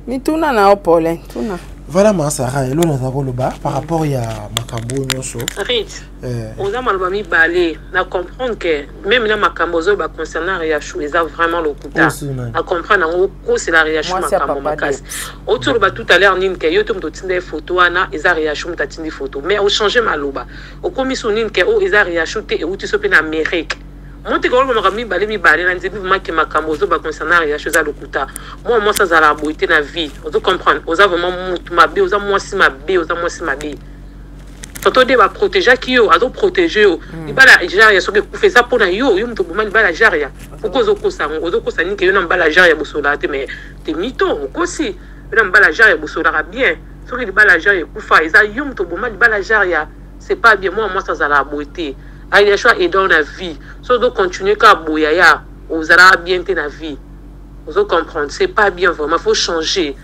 mituna na opole tuna voilà ma Sarah elo na zako loba par rapport ya makambo nyonso Rit on a malba mi balé na comprendre que même na makambo zo ba concernant Riachou eza vraiment le kuta à comprendre en gros c'est la Riachou makambo makasi autour ba tout à l'heure nin que yo to mtotinde photo ana eza Riachou mtatindi photo mais au changer maloba au commission nin que o eza Riachou te e uti so pe na Amérique monte ko ngoma mi balé na nzebi ma ke makambo zo ba concernant Riachou za lokuta moi ça za la beauté na vie on doit comprendre on a vraiment mutu mabe on a moi si mabe toto de ba protéger qui yo azo protéger yo libala Jaria so ke ku fait ça pour na yo mto boma libala Jaria pourquoi ozo kosa ni ke yo na mbala Jaria bosola te mais te mito ko si na mbala Jaria bosola bien so ke libala Jaria ku fa isa yo mto boma libala Jaria c'est pas bien moi ça za la beauté il y a choix et dans la vie so do continuer ka boya ya ozala bien te na vie ozo comprendre c'est pas bien vraiment faut changer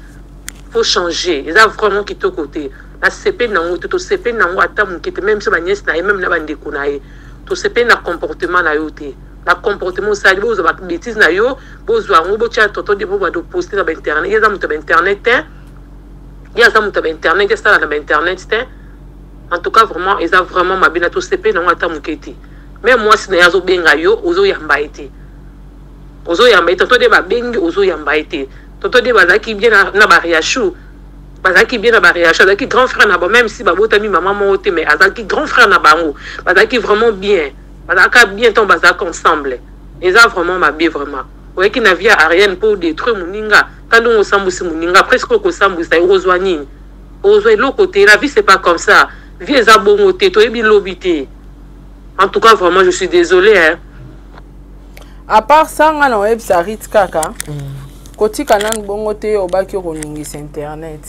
ils a vraiment qui to côté la CP na ngo to CP na ngo ata mukete même so ba nièce na même na bandeko na ye to CP na comportement na yo te la comportement ça li bozo ba bêtise na yo bozo ngo bo tia toto de bo ba do poster na internet ya za muto ba internet te ya za muto ba internet ça na internet te En tout cas, vraiment, ils ont vraiment ma bien à tout CP dans la muketi. Même moi, si nous benga yo, ozo yamba été. Ozo yamba été. Toto de ba bengi, ozo yamba été. Toto de bazaki bien na bariachou. Bazaki bien na bariachou. Bazaki grand frère na ba, même si babo tami maman mote, mais azaki grand frère na bango. Bazaki vraiment bien. Bazaka bien ton bazak ensemble. Ils ont vraiment ma bien vraiment. Ouais, qui n'a via Ariane pour détruire Mouninga. Quand on s'amuse Mouninga, presque au s'amuse, ça y rejoigne. Ozo l'autre côté, la vie c'est pas comme ça. Vie est à bon côté, toi et bien l'obité. En tout cas, vraiment, je suis désolée. Hein. À part ça, on a un web ça rit kaka. Côté canan bon côté au bas qui roningis internet.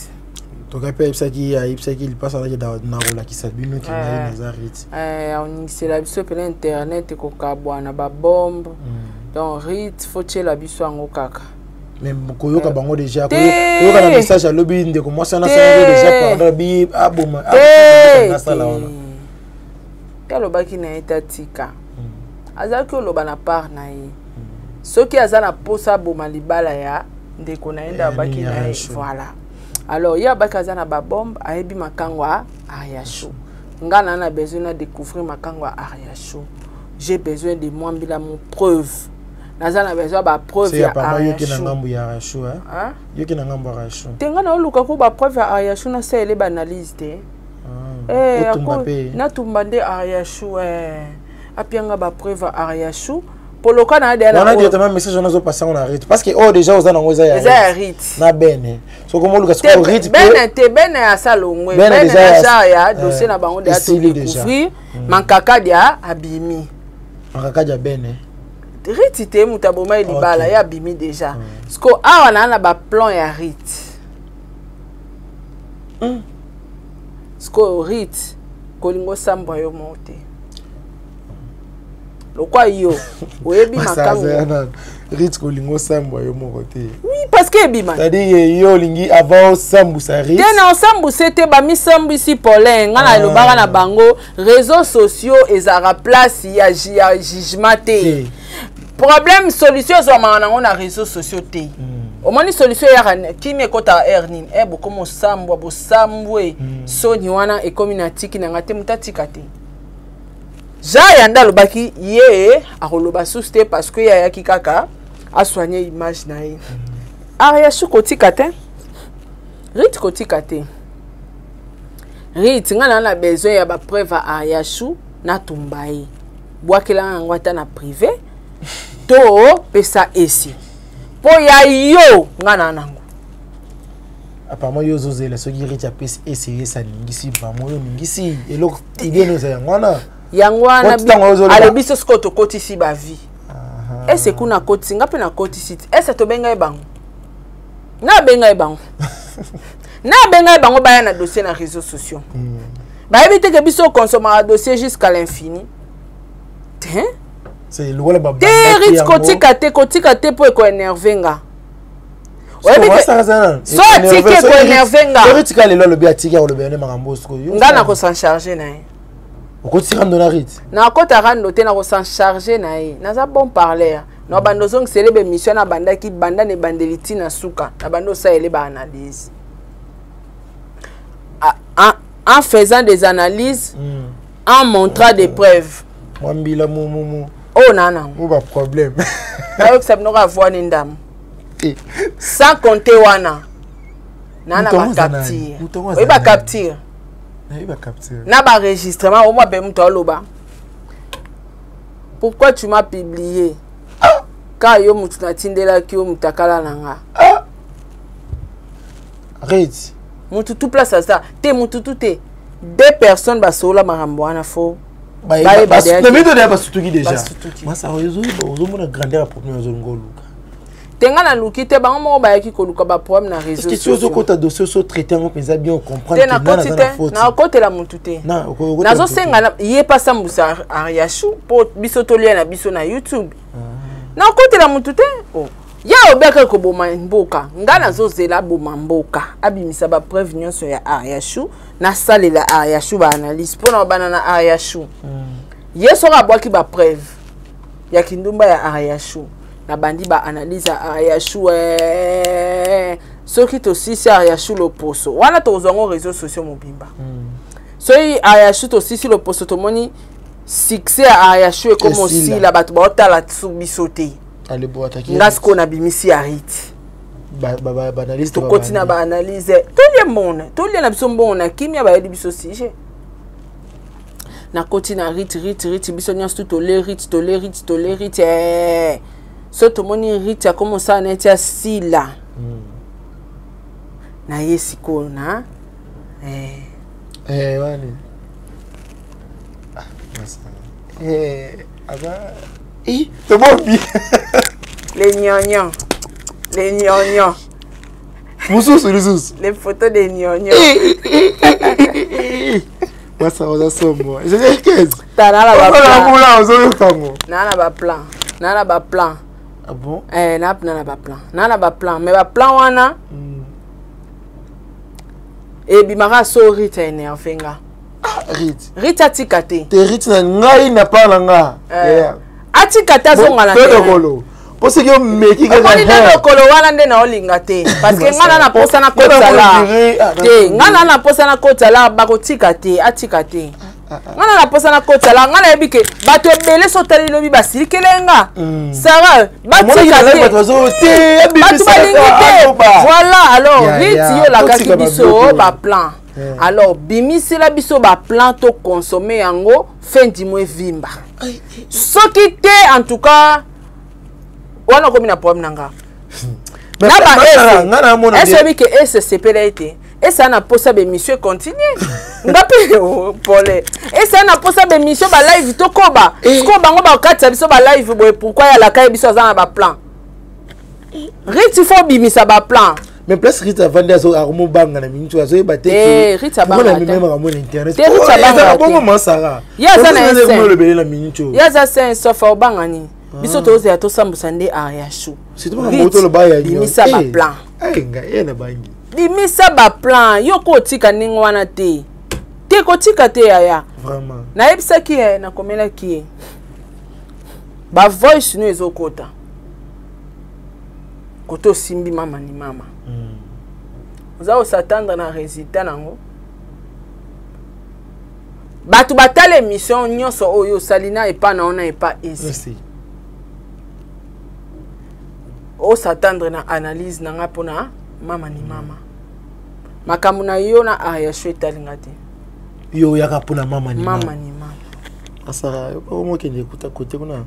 Donc après ça qui il passe à la narola qui s'abîme qui n'a nazarit. On c'est la biso pe internet ko kabwana ba bombe. Donc rit faut chez la biso en kaka. Même koyoka bango déjà koyoka na message à lobby ndeko moi ça na déjà pendant bi aboma na sala ona. Kalobaki na etatika. Azaki oloba na part na ye. Soki azana posa boma libala ya ndeko naenda baki na ye. Voilà. Alors ya baki azana ba bombe ayebi makangwa Ariachou. Ngana na besoin de découvrir makangwa Ariachou. J'ai besoin de moi mbila mon preuve. Nazana besoin ba preuve ya Ariachou. Yoki na ngambu ya Ariachou hein? Yoki na ngambu ya Ariachou. Tenga na oluka ko ba preuve ya Ariachou na sele ba analyse te. Na tumbande Ariachou apianga ba preuve Ariachou poloka na de na directement message on a passé on arrête parce que oh déjà aux anango za arrête na bene so comme luka ko arrête bene ya salongwe bene déjà ya dossier na bango de to découvrir mankaka dia abimi mankaka dia bene rite te mutaboma libala ya abimi déjà sko awa na ba plan ya rite sko rite kolingo sambwa yo mote lokwa yo oyebi makango rite kolingo sambwa yo mote oui parce que bima c'est-à-dire yo lingi avant sambu sa rite tena sambu c'était ba mi sambu si polin ngana lobaka na bango réseaux sociaux ezara place ya jugement te problème solution zo mana na réseaux sociaux te au moins solution ya kimi ekota ernin boko mo sambwa bo sambwe soni wana e community na ngate mutatika te Jaya ndalo baki ye akoloba souste parce que ya ki kaka a soigner image na ye. Ariachou kotika te. Rit kotika te. Rit ngana na besoin ya ba preuve Ariachou na tumbaye. Bwakela ngwata na privé to pesa esi. Po ya yo ngana nango. Apparemment yo zozela so gi Rit ya pesa esi ça ngisi ba mo yo ngisi eloko idée no za ngwana. Yangwana alebiso skoto koti si ba vie. Ese kuna koti ngape na koti site. Ese to benga ebango. Na benga ebango. Na benga ebango ba na dossier na réseaux sociaux. Ba éviter que biso consommer dossier jusqu'à l'infini. Hein? C'est le wala ba. Terit kotika te po ko énervenga. Ouais mais so atike ko énervenga. Terit ka le lo bi atike o lo be ne makambo sko. Ngana ko s'en charger na. Okoti rando na rite. Na kota rando te na ko s'en charger na ye. Na za bon parler. Na bando zong célèbre mission na banda ki banda ne bandeliti na suka. Na bando sa ele ba analyse. En faisant des analyses, en montrant des preuves. Mwambila mu. Oh nana. Ou ba problème. Na yo sab no ka voir ni ndam. Sans compter wana. Nana ba capture. Oui ba capture. Na ba enregistrement au moins be muto loba. Pourquoi tu m'as publié? Ka yo mutu na tindela ki yo mutakala nanga. Arrête. Mutu tout place à ça. Te mutu tout te. Deux personnes ba sola marambo wana fo. Ba le mito de ba sutuki déjà. Moi ça ozo mona grandeur pour nous ngoluka. Tenga na lukite ba mo ba yaki ko luka ba problème na réseau. Est-ce que tu ozo kota dossier so traiter on pensa bien comprendre que na côté la mutute. Na zo senga ye pas sambusa Ariachou pour biso to lia na biso na YouTube. Na côté la mutute. Oh. Ya obeka ko boma mboka. Ngana zo zela boma mboka. Abimisa ba preuve nyonso ya Ariachou na salela Ariachou ba analyse pour na banana Ariachou. Yeso ka bwaki ba preuve ya kindumba ya Ariachou. Na bandi ba analyse Ariachou ceux qui to si Ariachou le poso wana to zongo réseaux sociaux mobimba soki ayashu aussi si le poste tomoni succès à ayashu comme aussi la bato baota la biso te allez bo attaquer ngasko na bimisi arite analyse to continue ba analyse tout le na biso mbona kimia ba yedi biso sije na continue rite biso nyas tout le rite so to moni rite a commencé à netia sila na yesiko na wani aba c'est bon bien les gnognos les photos des gnognos moi ça va sommo je dis 15 nana ba plan ah bon nana ba plan mais ba plan wana et bimara so rite énervenga rite atikate te rite na ngai na parla nga atikata zonga na te parce que meki ka na kolo wana nde na olinga te parce que ngana na posa na kotala te ngana na posa na kotala bakotika te atika te ngana na posa na kotala ngana yebike bato ebele sotali lobi basirikelenga ça va batika te bato balingi te voilà alors rite yo la kaki biso ba plan alors bimisi la biso ba plan to consommer yango fin du mois vimba soki te en tout cas wana komi na problème nanga na ba ese bi ke ese sepela ete ese na posa be mission continue ngape pole ese na posa be mission ba live to koba ko bango ba katsa biso ba live boy pourquoi ya la kai biso za na ba plan rite fo bimisa ba plan mais place rite vendre so arumo banga na mintu azo ba te rite banga na même ramon internet rite banga bon moment ça ya za na le bele na mintu ya za sen sofa banga ni biso to za to sambusa nde ayashu c'est tout le moto le ba ya bimisa ba plan nga ena bangi bimisa ba plan yo ko tika ningwana te ko tika te aya vraiment na yebisa ki na komela ki ba voice no ezokota koto simbi mama ni mama uzao s'attendre na résultat nango batu batale émission nyonso oyo salina epa na ona epa ici o s'attendre na analyse nanga pona mama ni mama makambo na yo na ayashu etalinga te yo yaka pona mama ni mama asara yo mo kende kuta kote kuna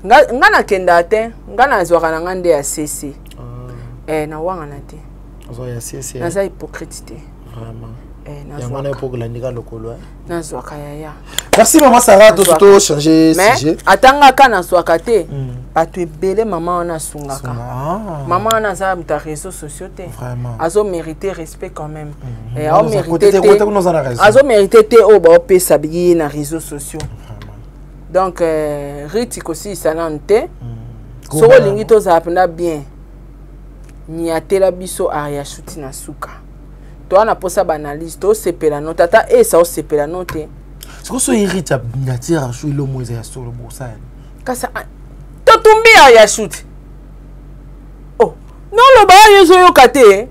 nga na kenda te nga na zwaka na ngande ya CC na wanga na te zo ya CC na za hypocrite te vraiment na zwaka na pour landika lokolo na zwaka ya merci maman Sarah to changer sujet atanga kana zwaka te bato ebele mama wana sungaka mama wana za muta réseaux sociaux te azo mériter respect quand même azo mériter te o ba opesa biye na réseaux sociaux donc rite kosi sanante soko lingi to za penda bien ni atela biso aria shuti na suka to ana posa banalise to sepela no tata esa o sepela no te soko so irite nyatira shu ilo moza ya solo bosa kasa to tumbi aria shuti oh non lo ba yeso yo kate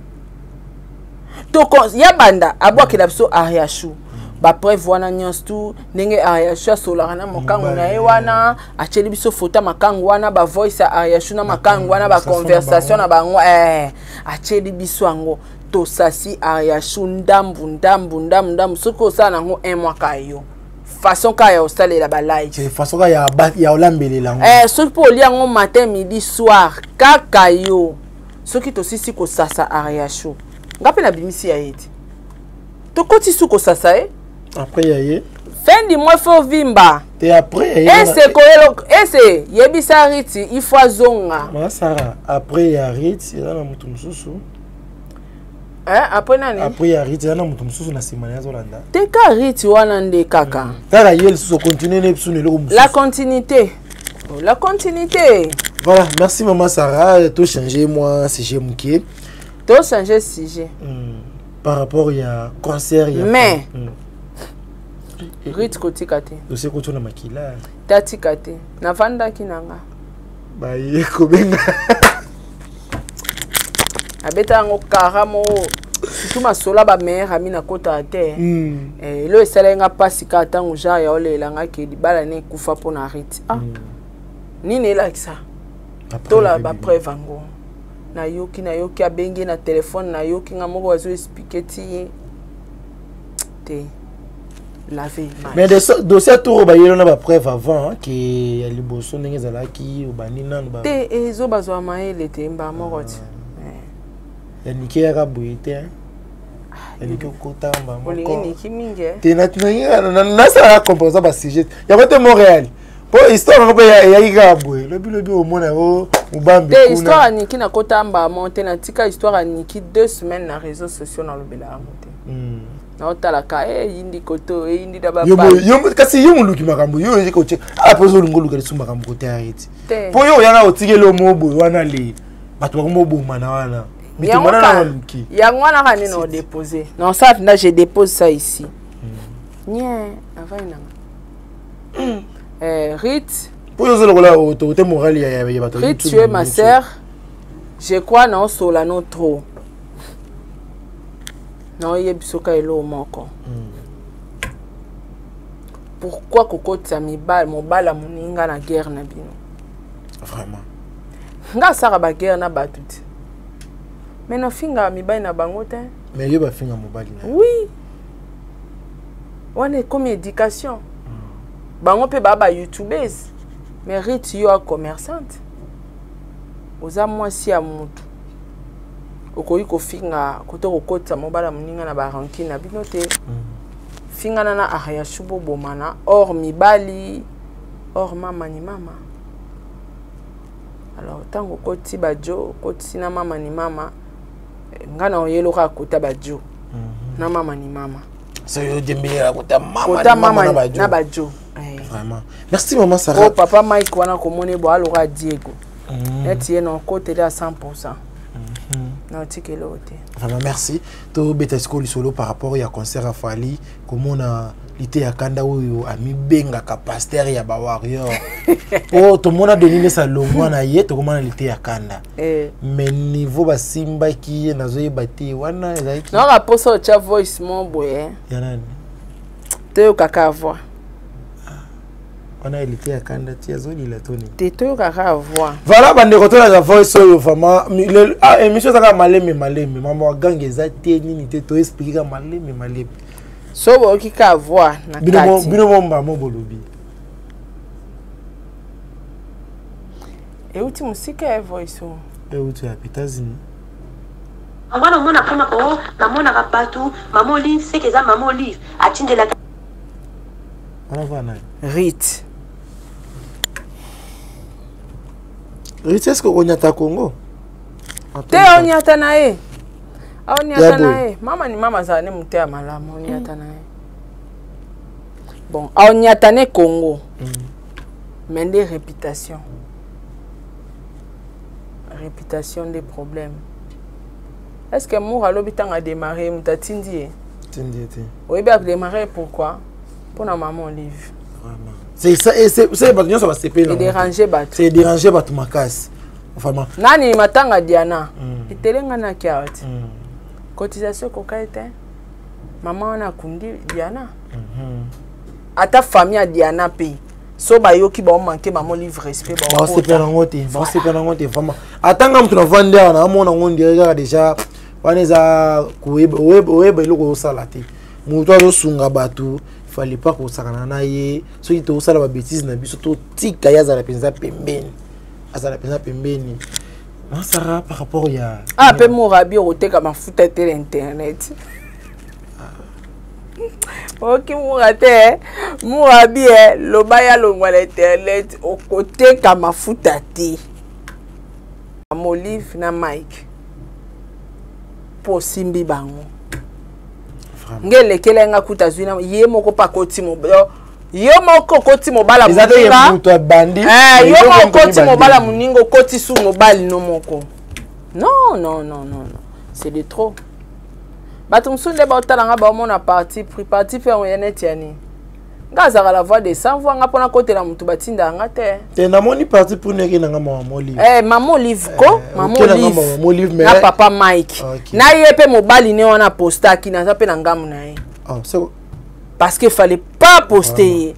to ya banda abwakela biso aria shu ba preuve wana nyonso tu ndenge ayashu asolaka na mokango na ye wana acheli biso foto makango wana ba voice ayashu na makango wana ba conversation na bango acheli biso yango to sasi ayashu ndambu soko osala nango un mois ka yo façon ka ya osalela ba live façon ka ya olambelela ngo soki po olia yango matin midi soir kaka yo soki tosisi kosasa ayashu ngape na bimisi ya yeti tokoti suko sasa après yaye fin du mois faut vimba et après ese yebisa riti ifwa zonga ma Sarah après ya riti ela na mutu mususu après nani après ya riti ela na mutu mususu na simana ya zolanda te ka riti wana nde kaka kaka yel so continuer ne biso ne loko mususu la continuité voilà merci maman Sarah to changer moi sujet muké to changer sujet par rapport ya concert ya mais rite kotika te dossier ko tuna makila tatika te na vanda kinanga ba yeko benga abeta ngo karamo surtout masola ba mère ami na kota te lo esalenga pasi ka tango ja ya olelanga ke libala ne kufa pona Rit nini elakisa tola ba preuve ngo na yoki abengi na telefone na yoki nga moko wazo expliquer ti te laver mais des dossiers tour ba yelo na ba preuve avant que ya liboso ndenge zalaki obanina ba te ezo bazwa maele te mba moko ti ya niki ya kabuite ya niki kota mba moko niki mingi te na ça composer ba sujet ya côté Montréal pour histoire ngo ya ikabwe lobi omona o mubambi kuna te histoire niki na kota mba monte na tika histoire niki 2 semaines na réseaux sociaux na lobela monte na otala ka yindi koto yindi da ba yo kasi yo muluki makambo yo yiko check après zo ngoluka le suma makambo kote arrêté po yo yana otikelo mobo wana le bato ba mobo mana wana bitumana na luki yango wana ka nino déposer non ça là je dépose ça ici nie avant nanga Rit po yo zo lokola autorité morale ya bato Rit tu es ma sœur je crois non sola no trop non yebisoka elo moko pourquoi kokotsa mobala muninga na guerre na bino vraiment nga sara ba guerre na batuti mais no finga mibali na bango te mais yo ba finga mobali na oui wane comme éducation bango pe ba youtubeuse mais Rit yo a commerçante oza mwasi ya mutu okoyi kofinga koto kokota mobala muninga na baranki na bino te finga na area shubo bomana or mibali or mama ni mama alors tango koti bajo koti na mama ni mama ngana oyelo ka kota bajo na mama ni mama so yo dembele kota mama na bajo vraiment merci maman Sarah oh papa Mike wana komone bo alora Diego etiye non côté à 100%. Non, vraiment merci. To betesko lisolo par rapport à concert à Fali, comment on a lité à Kanda ou ami benga capaster ya ba warrior. Oh, tout le monde a donné sa longo na yé, to comment on a lité à Kanda. Mais niveau ba simba qui na zoe bati wana ezaki. Non, la poso cha voice mon boy. Yana. Te kaka voix. On a été à Kanda Tiazoli la Tony. Této kaka voix. Voilà bande retour la voix so vraiment émission ça maleme maman gang ezati nini te to expliquer maleme. So bo ki ka voix na kati. Bino bomba mo bolobi. Et uti musika e voice o. E uti ya États-Unis. Ngwana mona kama ko na mona ka partout maman livre c'est que ça maman livre atinde la. On va na. Rit. Rit est-ce que on y a Congo? Te on y a tanae. On y a tanae. Mama ni mama za ne mutea malamu on y a tanae. Bon, on y a tanae Congo. Mais des réputations. Réputation des problèmes. Est-ce que Moura l'hôpital a démarré Moutatindi? Tindi. Oui, bien démarré pourquoi? Pour la maman livre. Vraiment. C'est ça et c'est battu ça va se payer. Déranger battu. C'est déranger battu ma casse. Vraiment. Nani matanga Diana. Itelenga na kiati. Cotisation kokaite. Maman na kundi Diana. Ata famille Diana paye. So ba yo ki ba manquer maman livre respect ba. Ba se perdre ngote, vraiment. Atanga mtu na vendre na mona ngondi déjà waneza kuweba iloko salati. Mutu azo sunga batu. Il fallait pas qu'on s'arrête na ye ceux qui te sala ba bêtise na biso to tika ya za la penza pembeni azala penza pembeni non Sarah par rapport ya pe morabi oteka mafuta tele internet OK mourate morabi lobaya longwa la internet au côté ka mafuta te Olive na Mike pour simbi bango ngele kelenga kutazwina ye moko pa koti mo yo moko koti mobala muninga muto bandi yo moko koti mobala muningo koti su mobali no moko non c'est de trop batum sunde ba otalanga ba mona parti pris parti faire on yenet yani Gaza la voix des sans voix, on a côté la mutubatinda ngate. T'es na moni parti pour ne rien na maman Olive. Maman Olive ko, maman Olive. Na papa Mike. Na yepe mobali ne on a posté qui na zape na ngamu na ye. Ah, c'est parce qu'il fallait pas poster.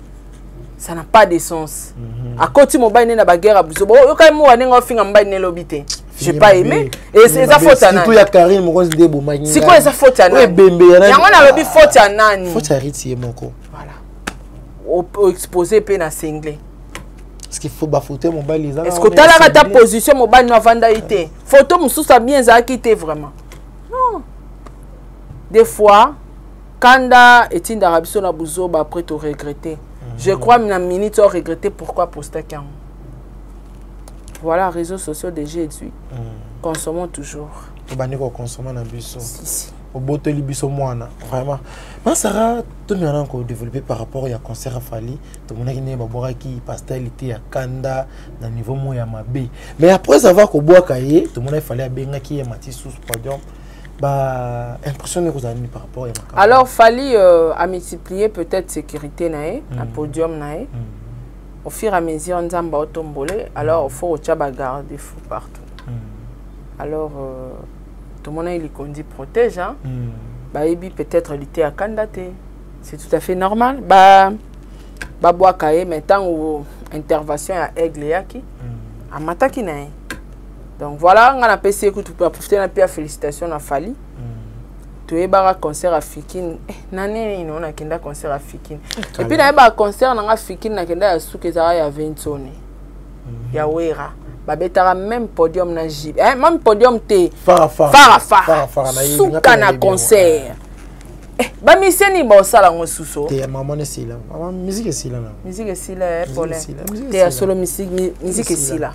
Ça n'a pas de sens. À côté mobile ne na baguerre à buso. Yo kai mo wane nga finga mobile ne lobité. J'ai pas aimé et c'est sa faute à nani. Surtout ya Karine mo konzi debo magi. C'est quoi sa faute à nani? Bembe ya nani. Yango na lobi faute à nani? Faute à Riti moko. Au exposé pe na singlé. Est-ce qu'il faut bafouter mon bail les est-ce que tu as ta position mon bail na vanda ité photo musu ça bien za quitté vraiment non des fois kanda etinda rabiso na buzo ba après te regretter je crois na minute tu regretter pourquoi poster quand voilà réseaux sociaux de Jésus consommons toujours bani ko consommer na biso au boteli biso mwana vraiment mais Sarah tout le monde encore développé par rapport à concert à Fali tout le monde qui n'est pas boire qui pastelité à Kanda na niveau moya mabe mais après avoir ko boire kaye tout le monde il fallait benga qui est Matisse sous podium bah impressionné vous avez par rapport à alors Fali a multiplié peut-être sécurité nae à podium nae au fur et à mesure on zamba otombolé alors il faut au garder fou partout alors tout le monde il conduit protège hein bah ebi peut-être l'été à candidater c'est tout à fait normal bah bois kaye maintenant où intervention à aigle yaki à mataki na donc voilà on a passé écoute pour profiter na pia félicitations à Fali tu es bara concert à Fikine nani on a kenda concert à Fikine et puis na ba concert na Fikine na kenda ya sukezara ya 20 tonnes ya wera babetara même podium na jib même podium te fara suka na concert ba miseni ba osala ngo suso te maman ne sila maman musique est sila na musique est sila pole te ya solo musique est sila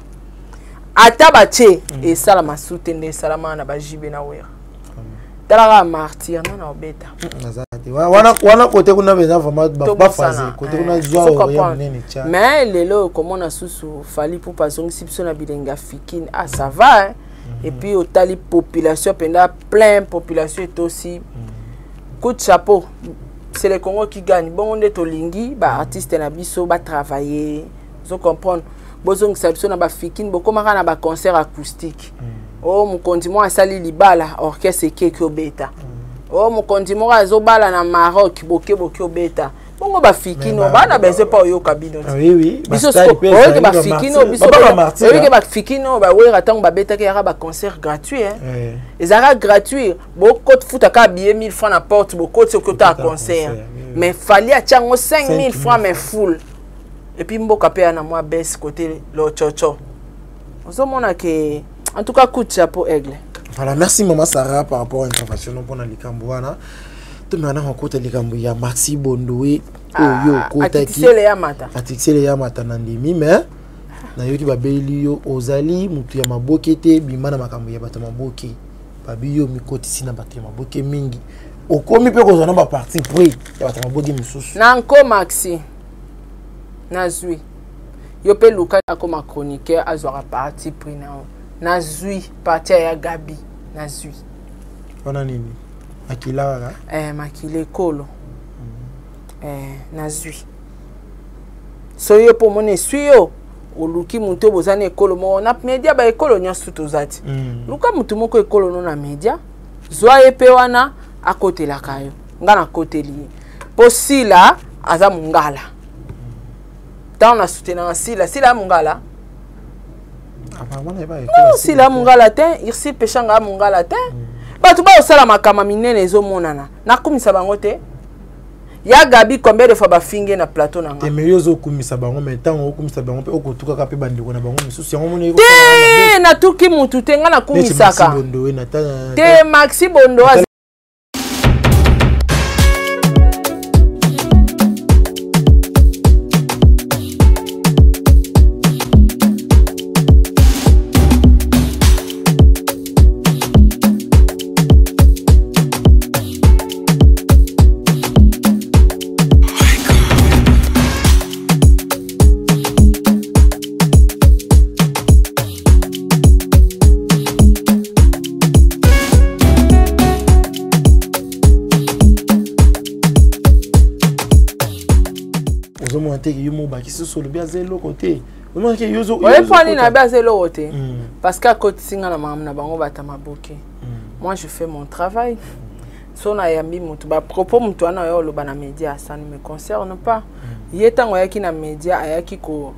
ata ba che et sala masute nde salama na ba jibe na wera tala martyr na obeta wana côté kuna beza vraiment ba fazer côté kuna joie ya munene cha mais lelo comme on a susu Fali pour pas on sipso na bilenga Fikine ah ça va hein? Et puis au tali population penda plein population est aussi coup de chapeau c'est le Congo qui gagne bon on est tolingi ba artiste na biso ba travailler vous comprendre bozong sipso na ba Fikine boko maka na ba concert acoustique oh mon condiment a sali libala orchestre keke obeta oh mon condiment a zobala na Maroc boke obeta bongo ba Fikino bana beze pa oyo kabino oui biso oyo ba Fikino biso oyo ba Fikino ba wera tango ba beta ke ba concert gratuit hein ezara gratuit boko futa ka billet 1000 francs na porte boko ti okota concert mais Fali a tiango 5000 francs mais full et puis mboka pe na moi baisse côté lo chocho ozomona ke en tout cas, coup de chapeau aigle. Voilà, merci maman Sarah par rapport à l'intervention pour les Cambouana. Tout le monde a côté les Cambouya, Maxi Bondoé, Oyo, Kotaki. Atixé les Yamata Nandemi, mais Nayoki Babelio, Ozali, Mutu Yamabokete, Bimana Makambuya Batamaboke, Babio Mikoti Sina Batamaboke Mingi. Au commis peut qu'on a parti pour Batamaboke Moussous. Nanko Maxi Nazui. Yope Luka comme chroniqueur, Azora parti pris now. Nazui parti ya Gabi Nazui ona nini makila makile kolo Nazui so yo po mone suyo oluki muntu bozana ekolo mo na media ba ekolo nyosu tozati luka muntu moko ekolo no na media zwa epe wana akotela kayo ngana koteli posila aza mungala tana soutenir sila mungala non si la mungala te irsi pechanga mungala te batu ba osala makama minene ezo monana na kumisa bango te ya Gabi combien de fois ba finge na plateau na nga te meyo zo kumisa bango mais tango kumisa bango pe okotuka ka pe bandiko na bango misusu yango mona te na tuki mutu te nga na kumisaka te Maxi Bondo ozo monter que yo mo ba ki so le bien zelo côté on monter que yo zo ouais point na bien zelo côté parce que côté singa na mama na bango bata maboke moi je fais mon travail so na yambi mutu ba propos mutu ana yo lo bana média ça ne me concerne pas yetango yaki na média ayaki ko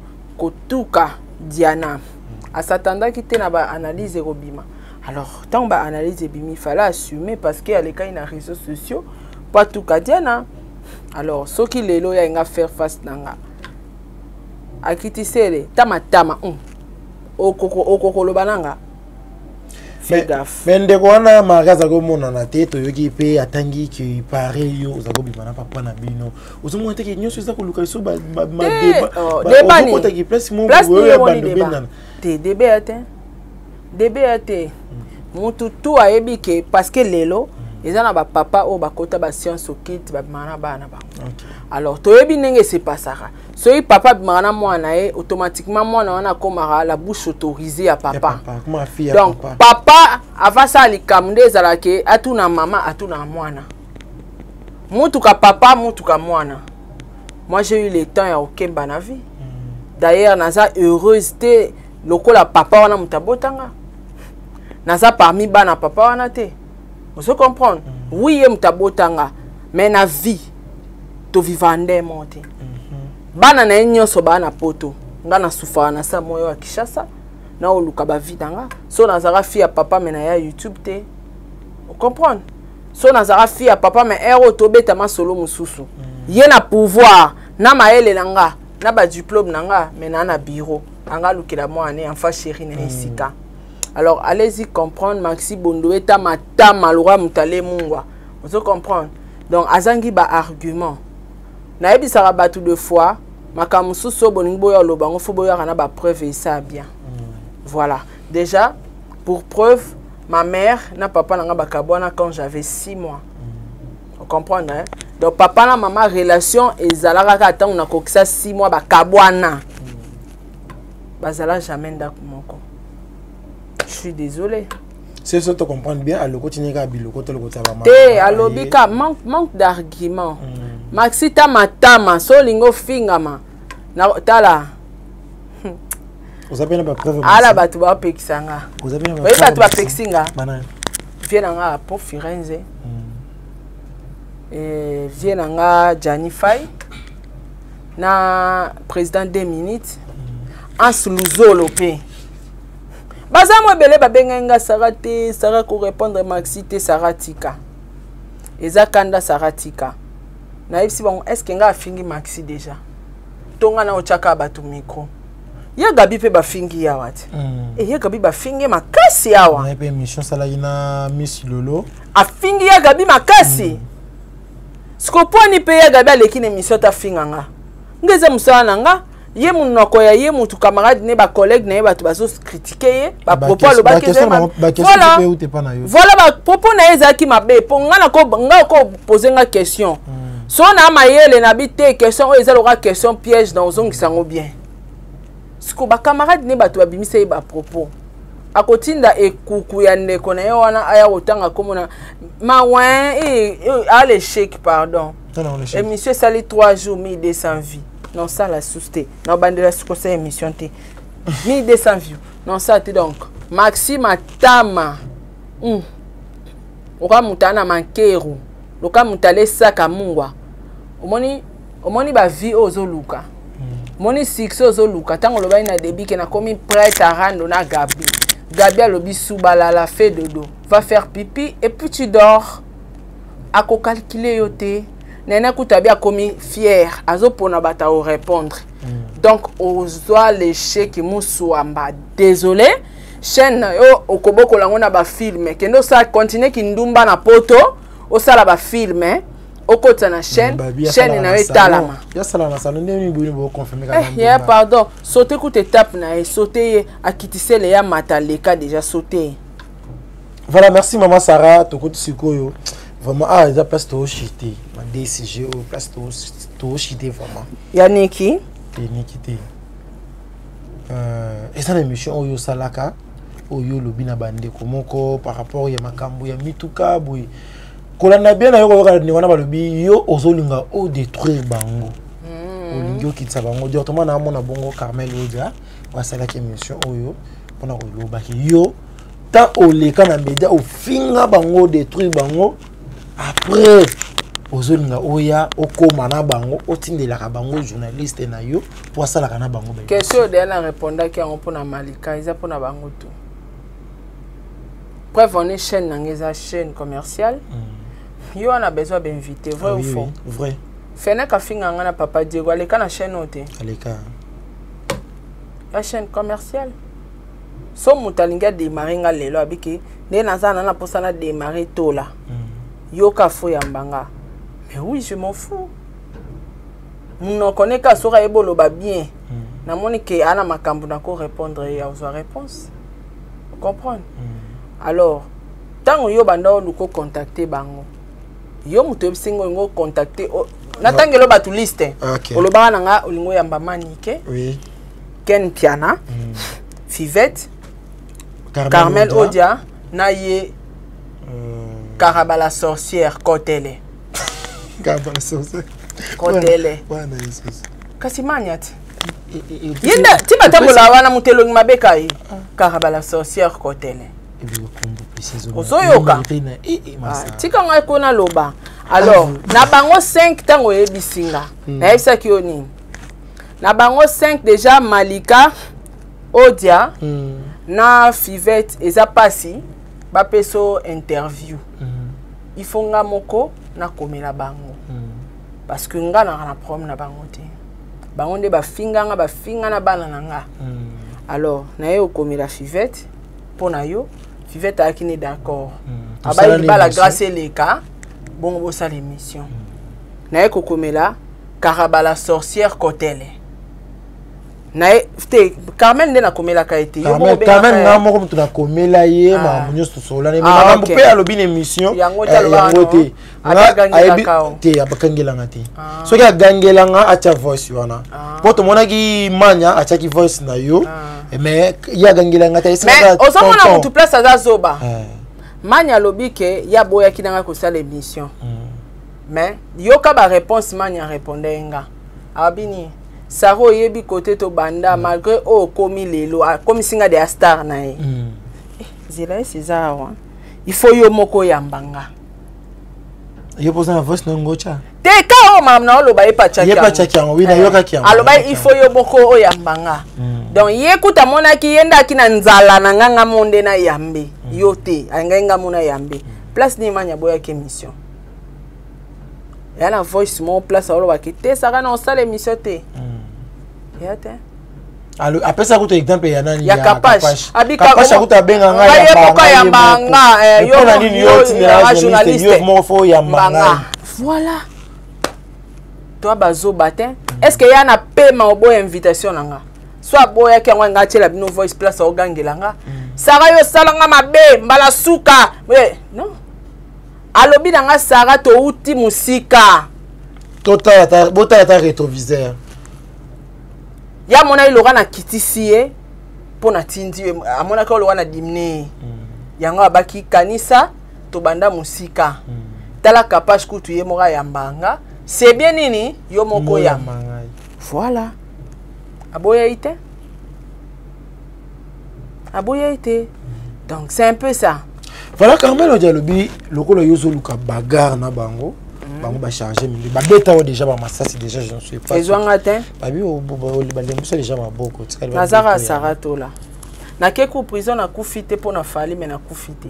tuka Diana à s'attendre qui te na ba analyse robima alors tant ba analyse bimi fallait assumer parce que les cas na réseaux sociaux pas tout ka Diana alors ce qui lelo ya nga faire face nanga akitisele tama okoko lo bananga mais ndeko wana magaza ko mona na tete yoki pe atangi ki pare yo uzako bimana papa na bino uzomo teke nyoso za ko luka so ba débat ko teke place mo ya bando benana te DBAT mutu tu ayebi ke parce que lelo ezana ba papa o ba kota ba science okit ba mana bana ba alors to yebi nenge c'est pas ça so yi papa bimana mwana automatiquement mwana wana komara la bouche autorisée à papa donc papa avasa likamde ezalake atuna mama atuna mwana mutu ka papa mutu ka mwana. Moi j'ai eu le temps ya okemba na vie d'ailleurs naza heureuse te lokola papa wana mutabotanga naza parmi bana papa wana te. Vous comprenez? Oui, je mutabotanga mais na vie to vivande monte. Bana na nyoso bana poto. Ngana souffra na sa moyo wa Kishasa na oluka ba vidanga. So nazara fi ya papa mais na ya YouTube te. Vous comprenez? So nazara fi ya papa mais ero to beta ma solo mususu. Ye na pouvoir na maele nanga na ba diplôme nanga mais na bureau. Anga lukila mo ane enfant chéri na isika. Alors allez-y comprendre Maxi Bondo eta mata malora mutale mungwa. Vous comprenez? Donc azangi ba argument. Na yebi sara batu de fois makamusu so boningbo ya lobango fo boya kana ba preuve et ça bien. Voilà. Déjà pour preuve ma mère na papa nanga bakabwana quand j'avais 6 mois. Vous comprenez hein? Donc papa na maman relation ezalaka ka tant na kokisa 6 mois bakabwana. Bazala jamais ndako moko. Je suis désolé. C'est ça, tu comprends bien. À l'oko, tu n'es pas biloko, tu l'as pas. Té, à l'obika, manque d'argument. Maxi tama, so lingo fingama. Na tala. Vous avez pas preuve. Ala batu ba pekisanga. Vous avez pas. Oui, batu ba peksinga. Banane. Viens nga pour Firenze. Et viens nga Janify. Na président 2 minutes. En Luzolo pe. Bazamo belé babenga sarate sara ko répondre Maxi te saratika. Eza kanda saratika. Na ipsi bon est-ce que nga fingi Maxi déjà. Tonga na ochaka batu micro. Ya gabi pe ba fingi ya wati. Et ya gabi ba fingi makasi yawa. Na pe mission sala ina Miss Lolo. A fingi ya gabi makasi. Skoponi pe ya gabi aleki ne mission ta finganga. Ngeze musana nga ye munoko ya ye mutu camarade ne ba collègue ne ba tu ba so critiquer ba propos lo ba question voilà ba propos na ezaki mabe po ngana ko poser nga question so na mayele na bité question o ezaloka question piège dans zongi sango bien siko ba camarade ne ba tu ba bimise ba propos akotinda ekuku ya ndeko na yo wana aya otanga komona mawan à l'échec pardon et monsieur sali 3 jours 1200 vies. Non, ça la souste. Non, bandela ce conseil émission T. 1200 views. Non, ça te donc. Maxi Matama. Oka mutana mankeru. Oka mutale saka mungwa. Omoni ba vie ozo luka. Moni 6 ozo luka. Tango loba ina debi ke na komi prête à rendre na Gabi. Gabi a lobi soubala la fait dodo. Va faire pipi et puis tu dors. Ako calculer yote. Nena Koutabia commis fier, azo pona bata au répondre. Donc, ozoa l'échec moussouamba. Désolé, chaîne yo okoboko langona ba film. Kendo sa continue kindumba na poto, o sala ba film, okota na chaîne na etalama. Ya sala na salon ndeni buni bo confirmer ka. Ya pardon, sauter coup étape na sauter akitise le ya mataleka déjà sauter. Voilà, merci maman Sarah, toko tsikoyo. Vraiment, ils ont presque tout chité. Ma DCG, presque tout chité vraiment. Yaniki? Yaniki. Et ça, l'émission Oyo Salaka, Oyo Lobina Bande, Komoko, par rapport à Makambo, ya Mituka, Boui. Quand on a bien, on a le yo, Ozolinga, O détruire Bango. olingi okitisa bango directement na mona bongo Carmel Odia wasala ki émission oyo pona ko loba ki yo ta oleka na média ofinga bango détruire bango après ozolinga oya okoma na bango otindelaka bango journaliste na yo po asala kana bango ba question de na répondre ki on pona Malika isa pona bango tout preuve on est chaîne nangeza chaîne commerciale yo on a besoin d'inviter vrai ou faux vrai fena ka finga ngana papa Diego aleka na chaîne ote aleka la chaîne commerciale so mutalinga démarrer nga lelo abiki ne nazana na posana démarrer tola yo ka fo ya mbanga. Mais oui, je m'en fous. Mon connaît qu'à sera ebolo ba bien. Na moni que ana makambu na ko répondre ya aux réponse. Vous comprenez? Alors, tant yo banda on ko contacter bango. Yo muto singo ngo contacter na tangelo ba tu liste. Oloba na nga olingo ya mbamanike. Oui. Ken Piana. Fivette. Carmel Odia na ye Carabala sorcière Kotele. Carabala sorcière. Kotele. Wana Jesus. Kasi manyat. Yenda tibata bola wana mutelongi mabeka yi. Carabala sorcière Kotele. Ozoyoka. Tika nga kona loba. Alors, na bango 5 tango yebisinga. Na yebisa ki oni. Na bango 5 déjà Malika Odia na Fivette eza pasi ba peso interview. Il faut nga moko na komela bango. Parce que nga na problème na bango te. Bango nde ba finga na bana na nga. Alors, na yo komela Fivette pona yo Fivette a kini d'accord. Aba ba la grâce les cas. Bon bo sa l'émission. Na yo komela Carabala sorcière Kotele. Nae te Carmel nde na komela ka ete yo bo Carmel na moko mutu na komela ye ma munyoso sola ne ma mbu pe alobi na émission yango te te abakangela ngati soki agangela nga acha voice wana poto mona ki manya acha ki voice na yo mais ya gangela ngati esa mais ozomona mutu place aza zoba manya lobi ke ya boya kinanga ko sala émission mais yo ka ba réponse manya répondre nga abini Saro yebi côté to banda malgré o komi lelo comme singa de star na ye. Zela César. Il faut yo moko yambanga. Yo posa na voice na ngocha. Te ka o mam na lo ba e pa chaki. Ye pa chaki ngo wina yo ka ki. Aloba il faut yo moko o yambanga. Donc ye kuta mona ki yenda kina nzala na nganga monde na yambe. Yo te anga mona yambe. Place ni manya boya ke mission. Yana voice mon place alo ba ki te saka na osala émission te. Yate. Alors après ça kuto exemple ya nani ya Kapash. Kapash kuta benga nga ya mbanga yo na nini yo tina journaliste yo mo fo ya mbanga. Voilà. Toi bazo batin. Est-ce que ya na paiement obo invitation nanga? Soit boya ki ngwa ngachela bino voice place o gangelanga. Sara yo salanga mabe mbala suka. Non. Alobi nanga Sara to uti musika. Total bota ta rétroviseur. Ya mona ilora na kitisiye pona tindi amona ka ilora na dimne yango abaki kanisa to banda musika tala Kapash kutu ye moka ya mbanga c'est bien nini yo moko ya voilà aboya ite donc c'est un peu ça voilà Carmel Odialobi lokolo yozo luka bagarre na bango bango ba charger mingi ba beta o déjà ba masasi déjà je ne suis pas ils ont atteint babi o ba lembusa déjà ba boko nazara saratola na ke ku prison na kufite pona fali mais na kufite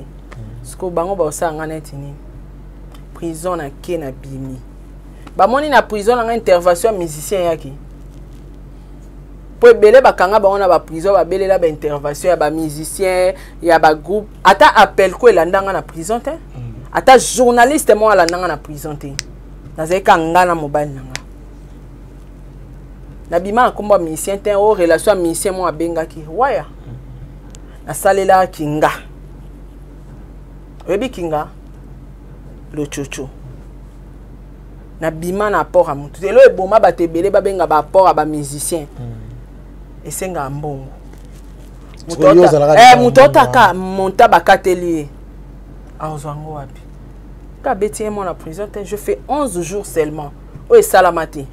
sko bango ba osanga neti ni prison na ke na bimi ba moni na prison na intervention musicien yaki po belé ba kanga ba ona ba prison ba belela ba intervention ya ba musicien ya ba groupe ata appel ko elandanga na prison te ata journaliste mo ala nanga na prison te nazeka ngana mobile nanga na bima komba musicien te o relation musicien mo abenga ki waya na salela kinga webi kinga lo chocho na bima na port a mutu elo eboma ba tebele ba benga ba port a ba musicien esenga mbongo mutota ka monta ba katelier Aozwango wapi. Ka beti moi la prison, je fais 11 jours seulement. O salamati.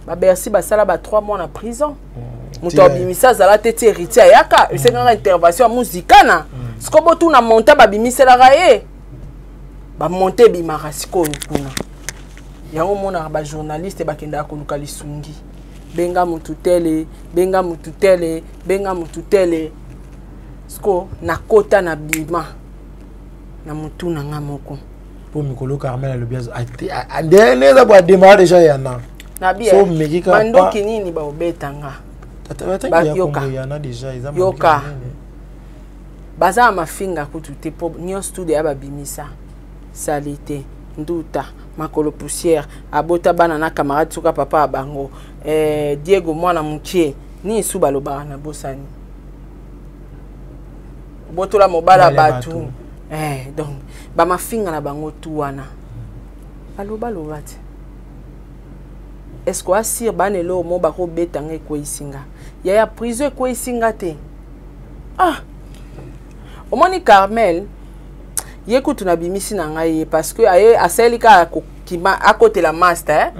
ba Bercy basala ba 3 mois en prison. Muto bimisa zala tete héritier yaka, c'est une intervention musicale. Ce que botu na monta ba bimisa la raye. Ba monter bimara siko kuna. Yango mona ba journaliste ba kenda ko luka lisungi. Benga mututele, benga mututele, benga mututele. Sko na kota na bima. Na mutu na ngamoko. Pour Mikolo Carmel le biaz a dernier ba démarrer déjà yana. Na bien. So mekika bando kinini ba obetanga. Ba yoka yana déjà ils yoka. Baza mafinga kutute po nyo studio aba bimisa. Salité, nduta, makolo poussière, abota banana camarade suka papa abango. Diego mwana mukie ni suba loba na bosani. Botola mobala batu. Donc ba mafinga na bango tu wana. Aloba lobati. Est-ce quoi sir banelo mo ba ko betanga ko isinga. Ya prison ko isinga te. Ah. Omoni Carmel yeku na bimisi na ngai parce que aye aselika kima à côté la master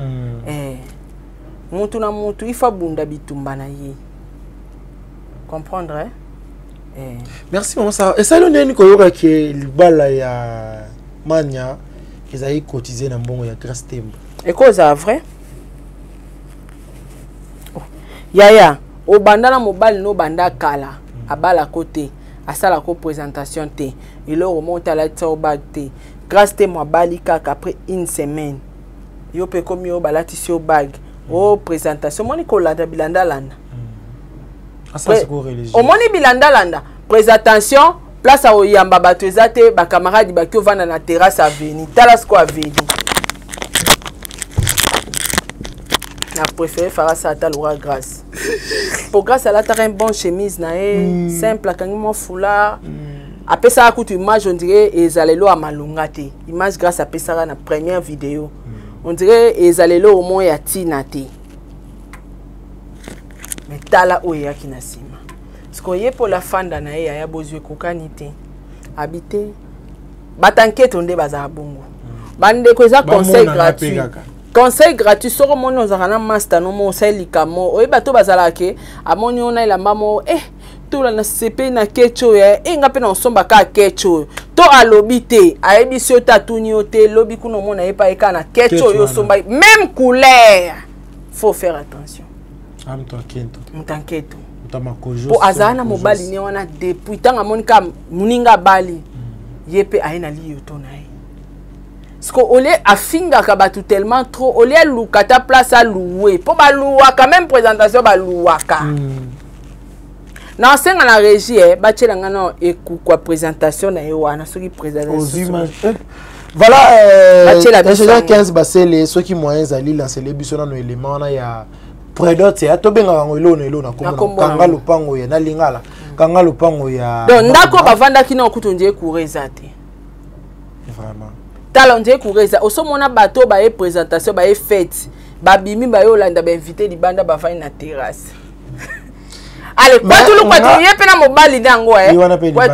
mutu na mutu ifa bunda bitumba na ye comprendre merci maman ça et ça le neni ko yoka ke libala ya mania ezai cotiser na mbongo ya Grace Tembo et cause vrai yaya o banda na mobile no banda kala abala côté asala ko présentation te il remonte à la tsobagte Grace Tembo bali kaka après une semaine yo pe comme yo balati sur bag o présentation moni ko landa bilanda landa asa siko religieux o moni bilanda landa présentation place a oyamba bato ezate ba camarade ba kyo vanda na terrasse avenue talasco avenue na préféré faire ça à Laura Grace pour Grace elle a un bon chemise na simple kangi mon foulard après ça a coûté image on dirait ezalelo a malunga te image Grace après ça na première vidéo on dirait ezalelo au moins ya tina te mais tala oya kinasima ce qu'on y pour la fanda na ya bozwe kokanité habiter batanke tonde baza bongo bande ko za conseil gratuit. Conseil gratuit sur mon nos arana master no mo selikamo o bato bazala ke amoni ona ila mamo to la na CP na kecho ya ngape na nsomba ka kecho to alobite ayebiso tatuni ote lobi kuno mona epa eka na kecho yo somba même couleur faut faire attention mtanketo po azana mobali ne wana depuis tanga monika muninga bali yepe aina liyo to na parce que olé afinga kabatu tellement trop olé lukata place à louer pour ba louwa quand même présentation ba louwaka na senga na régie ba tchela ngana ekukwa présentation na yo wana soki présentation voilà déjà 15 basele soki moyens ali lancer les biso na no élément na ya prédote ya to benga ngo elona elona komona kanga lupango ya na lingala kanga lupango ya donc ndako bavanda kina okutonje kureza te vraiment talonje kureza osomona bato ba présentation ba fête ba bimi ba yo landa ba invité libanda ba fine na terrasse allez patulu patulu yepe na mobali dango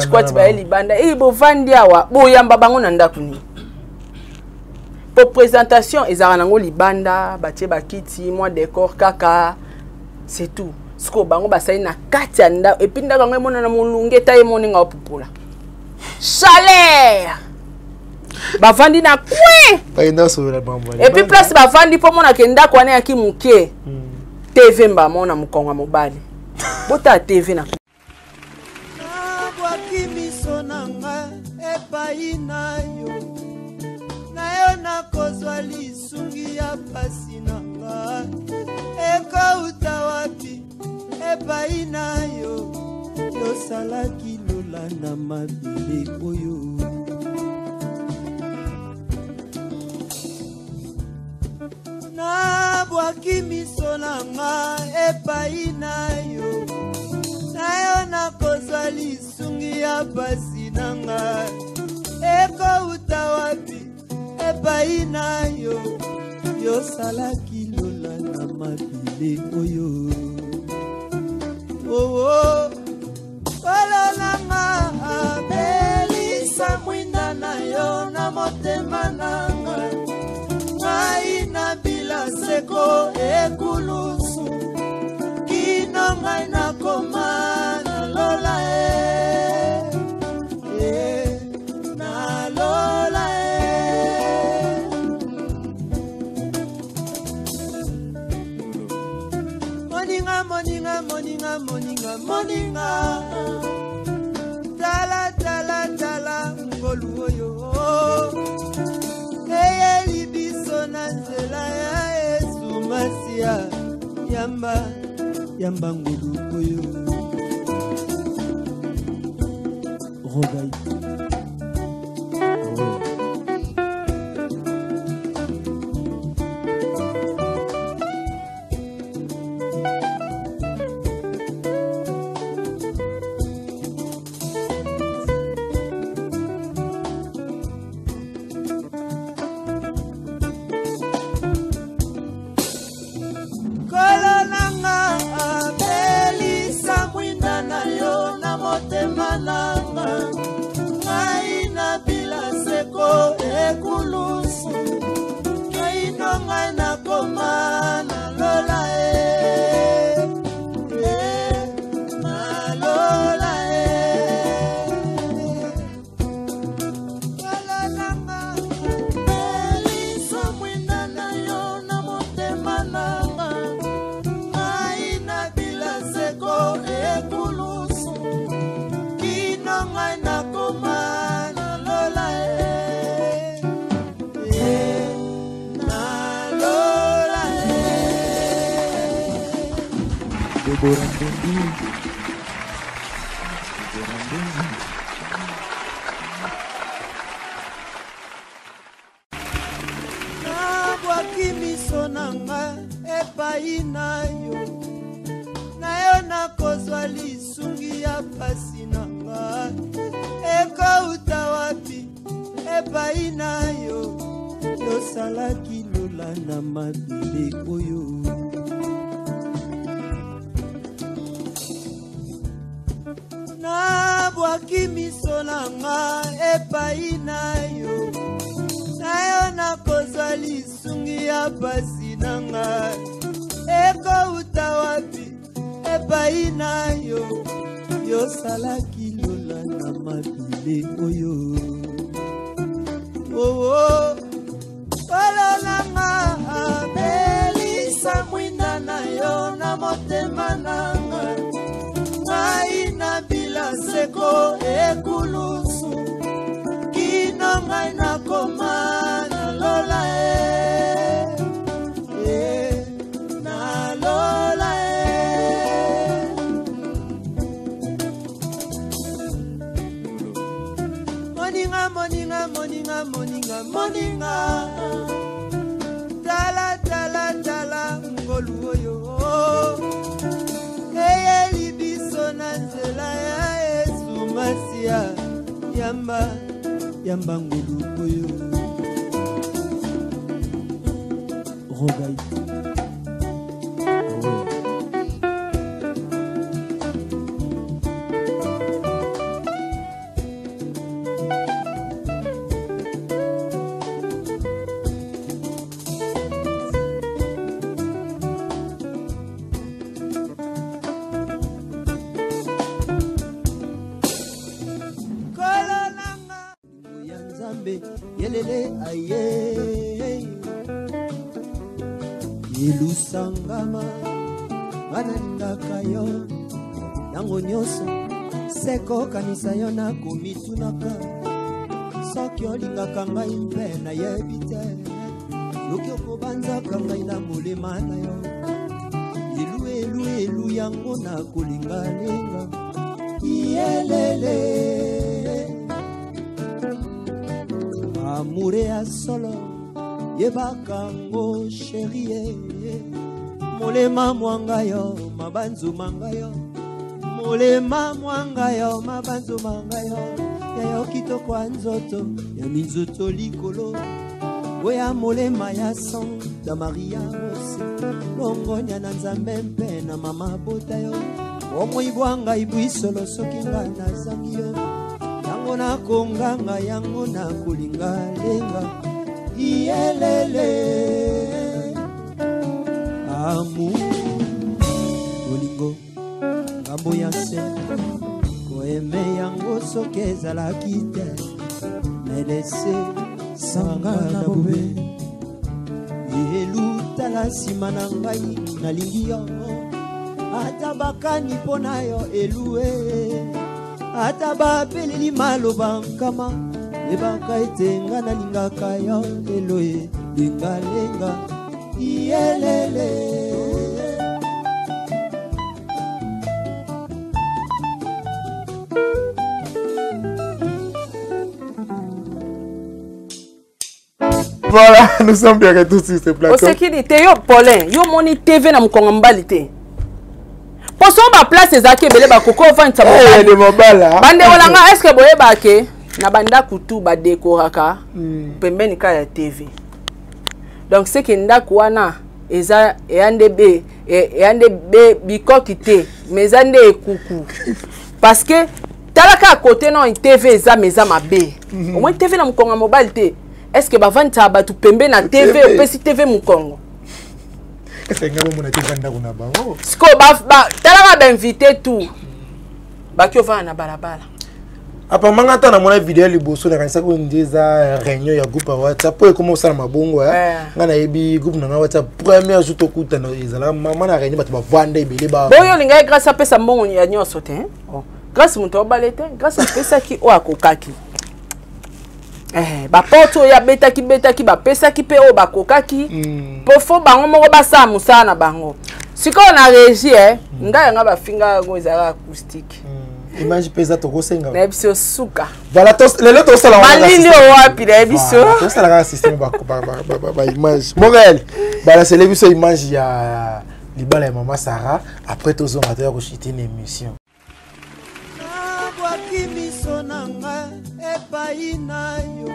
kwati ba libanda bo vandi awa bo yamba bango na ndako ni pour présentation ezara nango libanda ba tie ba kiti moi décor kaka c'est tout sko bango ba sai na kati anda et puis ndaka ngo mona na mulunge taye moninga opupula chaleur bavandi na kwe et puis place bavandi po mona kenda kwa na kimuke TV mba mona mukonga mobali bota TV na kwa kimiso nanga epai na yo na kozwa lisungi ya pasi nanga ekauta wapi epai na yo yosalaki lolanda mabele oyo na bwaki miso nanga epai na yo na kozwa lisungi ya pasi nanga ekouta wapi epai na yo yosalaki lola na mabile oyo kololanga abelisa mwinda na yo na motema nanga ngai na bila seko ekulu moninga moninga moninga moninga moninga tala tala tala ngolu oyo eyeli biso na nzela ya Yesu Masia yamba yamba ngolu oyo Rogai nabwaki miso nanga epai na yo nakozwa lisungi ya pasi nanga ekouta wapi epai na yo yosalaki lola na mabele oyo nabwaki miso nanga epai na yo nakozwa lisungi ya pasi nanga ekouta wapi epai na yo yosalaki lola na mabele oyo ololanga abelisa mwinda na yo na motema nanga ngai na bila seko ekulusu kino ngai nakoma na lola na lola moninga moninga moninga moninga moninga tala tala tala ngolu oyo eyeli biso na nzela ya Yesu Masia yamba yamba ngolu oyo Rogai yelele aye ilusangama banalingaka yo yango nyonso seko kanisa yo nakomitunaka soki olingaka ngai mpe nayebi te soki okobanzaka ngai na molema na yo elu elu elu yango nakolingalinga yelele amour ya solo yebakango sherie molema mwanga yo mabanzu manga yo molema mwanga yo mabanzu manga yo yayo kitoko ya nzoto ya minzoto likolo oya molema ya Santa Maria Rose longonya na nzambe mpe na mama bota yo omoibwanga ibwisolo soki nga nazangi yo yango nakonganga yango nakolingalenga iyelele amour olingo ngambo ya se koeme yango soki ezalaki te melese sanga na bobe elutala nsima na ngai nalingi yango ata bakani pona yo elue ata bapeleli maloba nkama ebaka ete nga nalingaka yo eloye lengalenga iyelele. Voilà, nous sommes bien tous sur ce plateau. Au sécurité, yo Paulin, yo moni TV na mkongo mbalité. Pour son ba place ezake belé ba koko vant sa mobile. Eh, mobile. Bande wala nga est-ce que boye ba ke na banda kutu ba dekoraka pembeni ka ya TV. Donc c'est que ndako wana eza eyande be bikokite mais ande ekuku. Parce que talaka à côté non TV eza meza mabe. Au moins TV na mkongo mbalité. Est-ce que bavant tabatu pembe na TV ou pesi TV mukongo? Est-ce que ngabo mona TV ndako na bango? Sko ba talaka ba invité tout. Ba kyo va na balabala. Apa manga ta na mona vidéo liboso na kanisa ko ndeza réunion ya groupe WhatsApp pour comment ça mabongo ya. Ngana yebi groupe na WhatsApp premier jour to kuta na ezala mama na réunion batu ba vanda ebele ba. Boyo linga grâce à pesa mbongo ya nyoso te. Oh. Grâce muto balete, grâce à pesa ki o akokaki. Ba poto ya betaki ba pesa ki pe o ba kokaki pofo bango moko ba sa musana bango siko na régie nga nga ba finga go ezala acoustique image pesa to kosenga na biso suka voilà tos lelo to sala malini o wapi na biso to sala ka système ba image Morel ba la célébration image ya libala ya mama Sarah après to zo matin ko chiter une émission sonanga epai na yo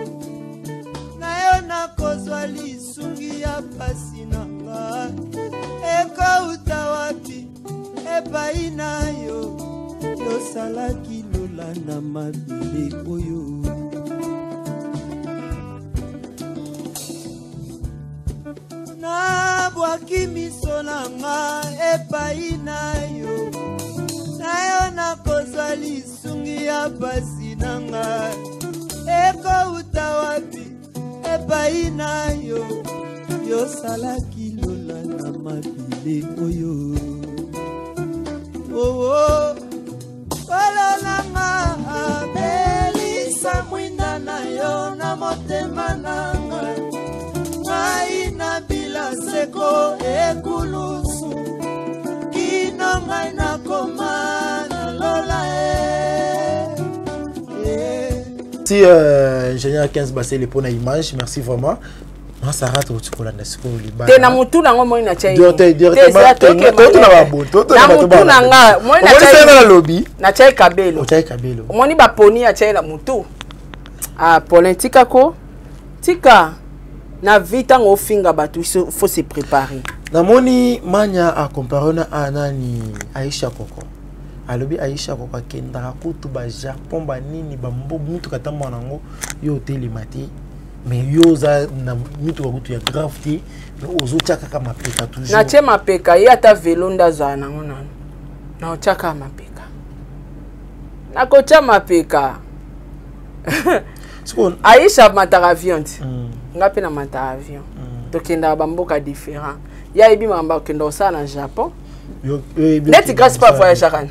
nakozwa lisungi ya pasi nanga ekauta wapi epai na yo yosalaki lola na mabele oyo nabwaki miso nanga epai na yo nakozwa lisungi ya pasi nanga ekouta wapi epai na yo yosalaki lola na mabile oyo kololanga abelisa mwinda na yo na motema nanga ngai na bila seko ekulusu kino ngai nakomana lola Si ingénieur 15 Bassé les pona image, merci vraiment. Moi ça rate au chocolat de school liba. Te na mutu na ngo moi na chai. Directement to na babo. Na mutu na nga moi na chai na lobby. Na chai kabelo. Chai kabelo. Moni ba poni ya chai na mutu. Ah politika ko. Tika na vita ngo finga batu il faut se préparer. Na moni manya a comparer na anani Aisha Koko. Alobi Aisha Koko kenda kutu ba Japon ba nini ba mbutu katamba nango yo telemati mais yo za na mitu kutu ya grafti ozo chaka kama peka toujours. Na chema peka ya ta velo ndaza nango nanu. Na chaka mapeka. Na ko chama peka. Aisha matara avion. Ngapi na matara avion. Tokenda bamboka différent. Ya ibi mamba kenda osana na Japon. Neti grâce pas voyage akan.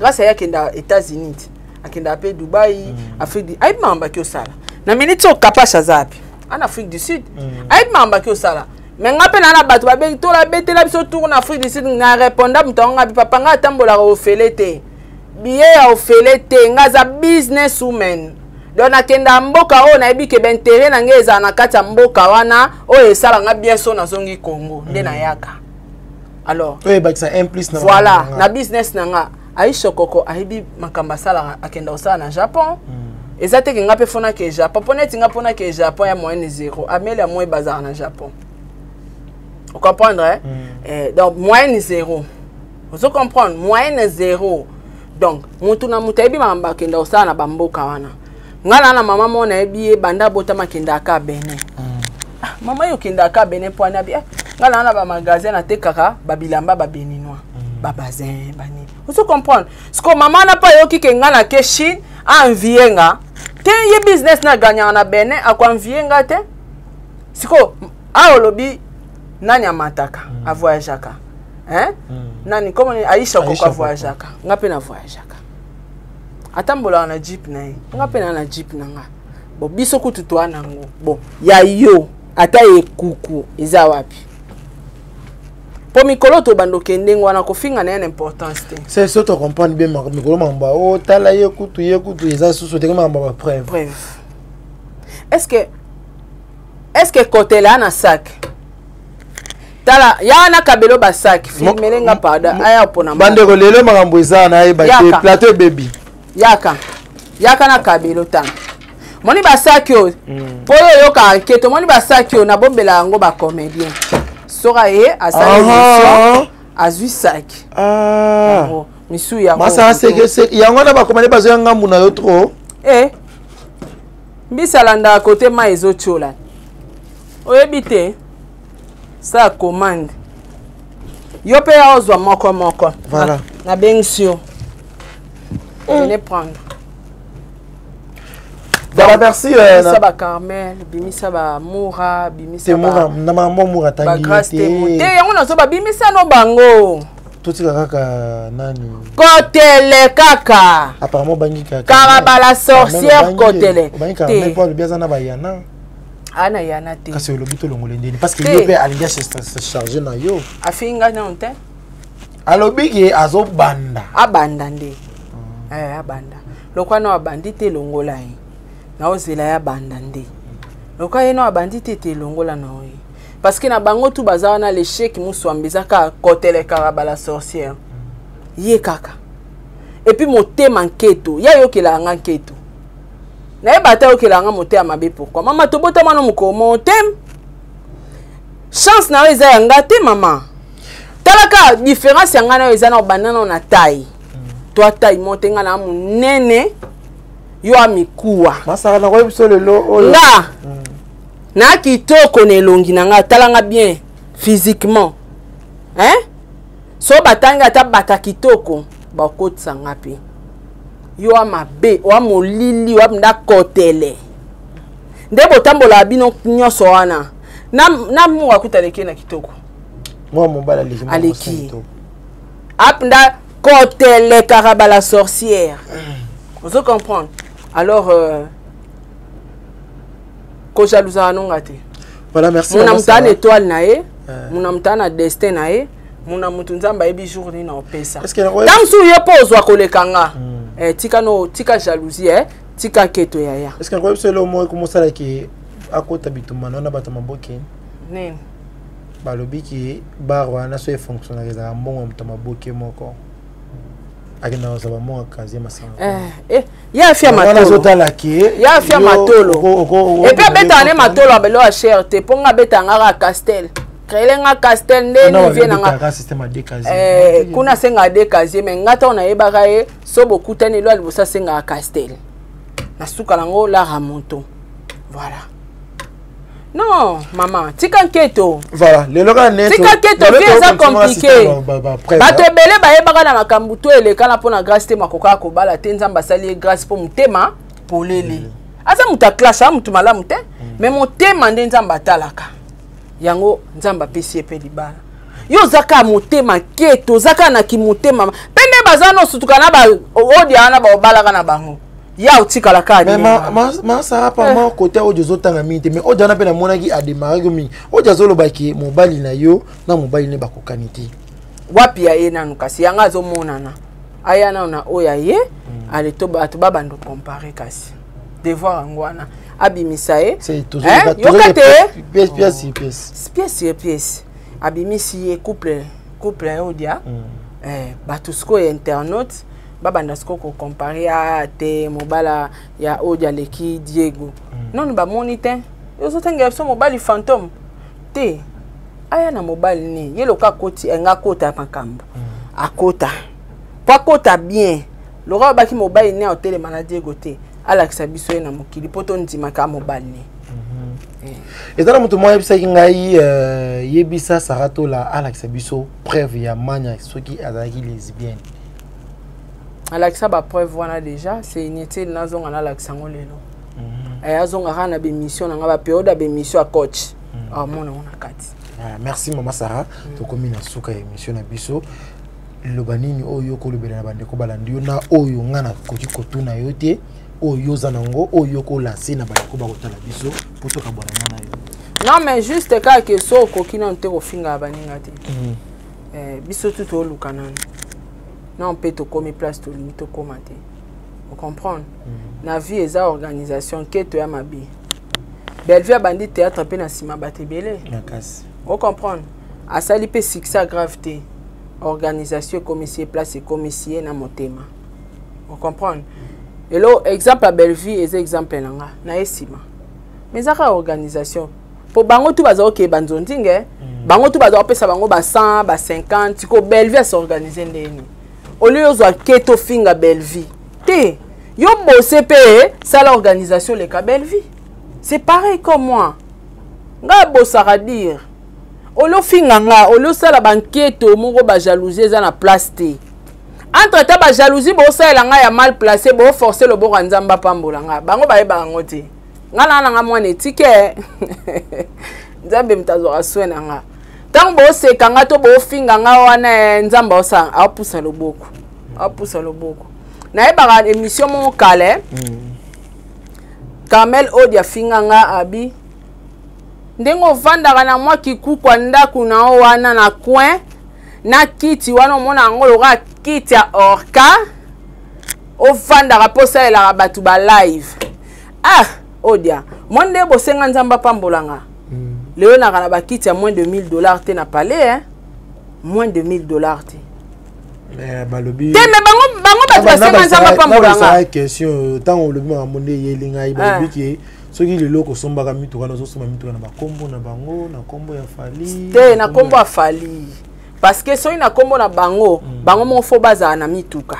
Grâce à kenda États-Unis. Akenda pe Dubai, Afrique du Aïe mamba ki osala. Na minute o kapasha zapi. En Afrique du Sud. Aïe mamba ki osala. Mais ngape na batu ba be to la bete la biso tour na Afrique du Sud na répondre mutonga bi papa nga tambola o felete. Biye ya o felete ngaza business woman. Donc nakenda mboka o na ebi ke bentere na ngeza na kati mboka wana o esala nga bien so na zongi Congo nde na yaka. Alors oui bah ça implique na voilà na business nanga Aisha Koko ahibi makamba sala akenda osala na Japon. Ezate ke nga pe fona ke Japon poneti nga pona ke Japon ya moyenne 0 ameli ya moy bazar na Japon. Vous comprenez donc moyenne 0. Vous comprenez moyenne 0. Donc mutu na mutu ebi mamba kenda osala na bamboka wana. Ngana na mama mona ebi banda bota makenda ka bene. Mama yo kenda ka bene poana bi. Ngana na ba magasin na tekaka babilamba ba béninois. Ba bazin bani. Vous comprenez? Ce que maman n'a pas yo ki ke ngana ke Chine envier nga. Te ye business na gagner na bene akwa envier nga te. Siko a olobi nanya mataka a voyageaka. hein nani comme Aisha ko voyageaka nga pe na voyageaka atambola na jeep na ye nga pe na jeep na nga bo biso kutu to anango bon ya yo ata ekuku eza wapi po mikolo to bando kende ngwana ko finga na importance te c'est ça to comprendre bien mikolo mamba o tala ye kutu eza susu te mamba ba preuve est-ce que côté là na sac tala ya na kabelo ba sac filmelenga pada aya pona bande ko lelo makambo eza na ye ba plateau baby yaka na kabelo tanga moni ba sac yo po yo ka keto moni ba sac yo na bombela ngo ba comédien sora ye asali émission azui sac misu ya masa c'est yango na ba comédien bazo ngambu na yo trop bisalanda côté ma ezochola oyebite ça commande yo pe ya ozwa moko voilà na bensio venez prendre voilà merci ça ba Carmel bimisa ba Moura bimisa ba na mambo Moura tangi te yango na so ba bimisa no bango totika kaka nani Kotele kaka apparemment bangi kaka Karabala sorcière Kotele te pas le bien na ba yana ana yana te kasi le bito longole ndeni parce que yo pe alinga se charger na yo afinga na onte alobi ki azobanda abanda nde abanda lokwa na abandi te longola yi na ozela ya banda nde lokwa ye na abandi te longola na oyi parce que na bango tu bazawa na l'échec musu ambizaka Kotele Karabala sorcière ye kaka et puis motema nketo ya yokela nga nketo na ebata yokela nga motema mabe pourquoi mama tobota mano moko motem chance na eza ya ngate mama talaka différence ya nga na eza na banana na taille toi taille motenga na munene yo amikuwa masaka na ko biso lelo oyo nga na kitoko ne longi na nga talanga bien physiquement hein so batanga ta bata kitoko ba kotsa ngapi yo amabe wa molili wa mda Kotele nde botambola bino nyoso wana na mu akutaleke na kitoko moi mobala aleki apnda Kotele Karabala sorcière vous comprenez alors ko jalousa nonga te voilà merci mona mutana étoile na ye mona mutana destin na ye mona mutu nzamba yebi journée na opesa tant sou yo pozwa kolekanga tika jalousie tika keto yaya est-ce que quoi c'est le mot comment ça là qui akota bituma na bata maboke nini balobi ki barwa na so fonctionnaire za mbongo mtamaboke moko akina osaba mo kazi masanga ya afia matolo ya afia matolo et puis betane matolo abelo a cher te ponga betanga ka castel krelenga castel ndeni viena nga système de casier kuna senga de casier mais ngata ona yebaka ye so bokutani lo alibosa senga castel na suka lango la ramonto voilà non maman tika nketo voilà le loka neto tika nketo bien ça compliqué bato ebele bayebaka na makambu to elekana mpona grâce te makoka kobala te nzambe asali grâce mpo motema polele aza mutu aklasse mutu malamu te mais motema nde nzambe atalaka yango nzambe apesi epe libala yo ozaka motema keto ozaka na kimotema pende baza no sutuka na baodi wana baobalaka na bango ya utikala ka mais ça pas moi côté audio zotanga minte mais audio na pe na monaki a démarrer comme audio zolo baki mobali na yo na mobali ne bakokaniti wapi ya ye nanu kasi yanga zo monana aya na oya ye ale to bato babando comparer kasi devoir ngwana abimisa ye c'est toujours pièce abimisi ye couple audia bato sko internaute babanda sko ko comparer a te mobala ya odia leki Diego non ba monite yo sotenga so mobali fantôme te aya na mobali ni ye loka koti enga kota makambo akota pa kota bien lora baki mobali ni a tele mana Diego te alakisa biso na mokili poto ndima ka mobali ni ezala mutu mo yebisa ngai yebisa sarato la alakisa biso preuve ya manya soki azaki lesbienne alakisa ba preuve wana déjà c'est inutile nazonga na alakisa ngo lelo azonga kana be mission nga ba période be mission a coach mona kati Merci Maman Sarah. Tokomi na suka émission na biso. Lobanini oyo ko lobela na bande ko balandi na oyo ngana koki kotuna yote oyo zanango oyo ko lancer na bande ko ba kotala biso poto ka bona na yo. Non mais juste ka ke so ko kina nte ko finga baninga te. Biso tout o lukanana. Non peut to komi place to limite to komate. Vous comprenez? Na vie eza organisation ke to ya mabi. Bellevue bandi théâtre pe na sima batebele. Nakasi. Vous comprenez? Asali pe succès gravité. Organisation commissaire place et commissaire na motema. Vous comprenez? Et là exemple à Bellevue et exemple nanga na esima. Mais ça organisation pour bango tout baza OK banzondinge bango tout baza opesa bango ba 100 ba 50 ko Bellevue s'organiser ndeni. Au lieu zo keto finga Bellevue. Té yo bossé pe ça l'organisation les ka Bellevue. C'est pareil comme moi. Nga bossara dire Olo finganga, olo sala banketo moko ba jalousie za na place te. Entre ta ba jalousie bo sala nga ya mal placé bo forcer le bo nzamba pambola nga. Bango ba yeba ngo te. Nga na nga mwana etike. Nzambe mtazo aswena nga. Tango bo sekanga to bo finganga wana nzamba osa apusa loboko. Apusa loboko. Na yeba émission mon kale. Kamel Odia finganga abi ndengo vandaka na mwa kikuku ndaku na wana na coin na kiti wana mona ngolo ka kiti ya orca o vandaka posa ela batu ba live Odia monde bosenga nzamba pambolanga leo na kana ba kiti ya moins de $1000 te na palais moins de $1000 te balobi te me bango batu basenga nzamba pambolanga na question tant le monde yelinga balobi ki soki lelo ko somba ka mituka na zo soma mituka na bakombo na bango na kombo ya fali te na kombo ya fali parce que soki na kombo na bango bango mo fo baza na mituka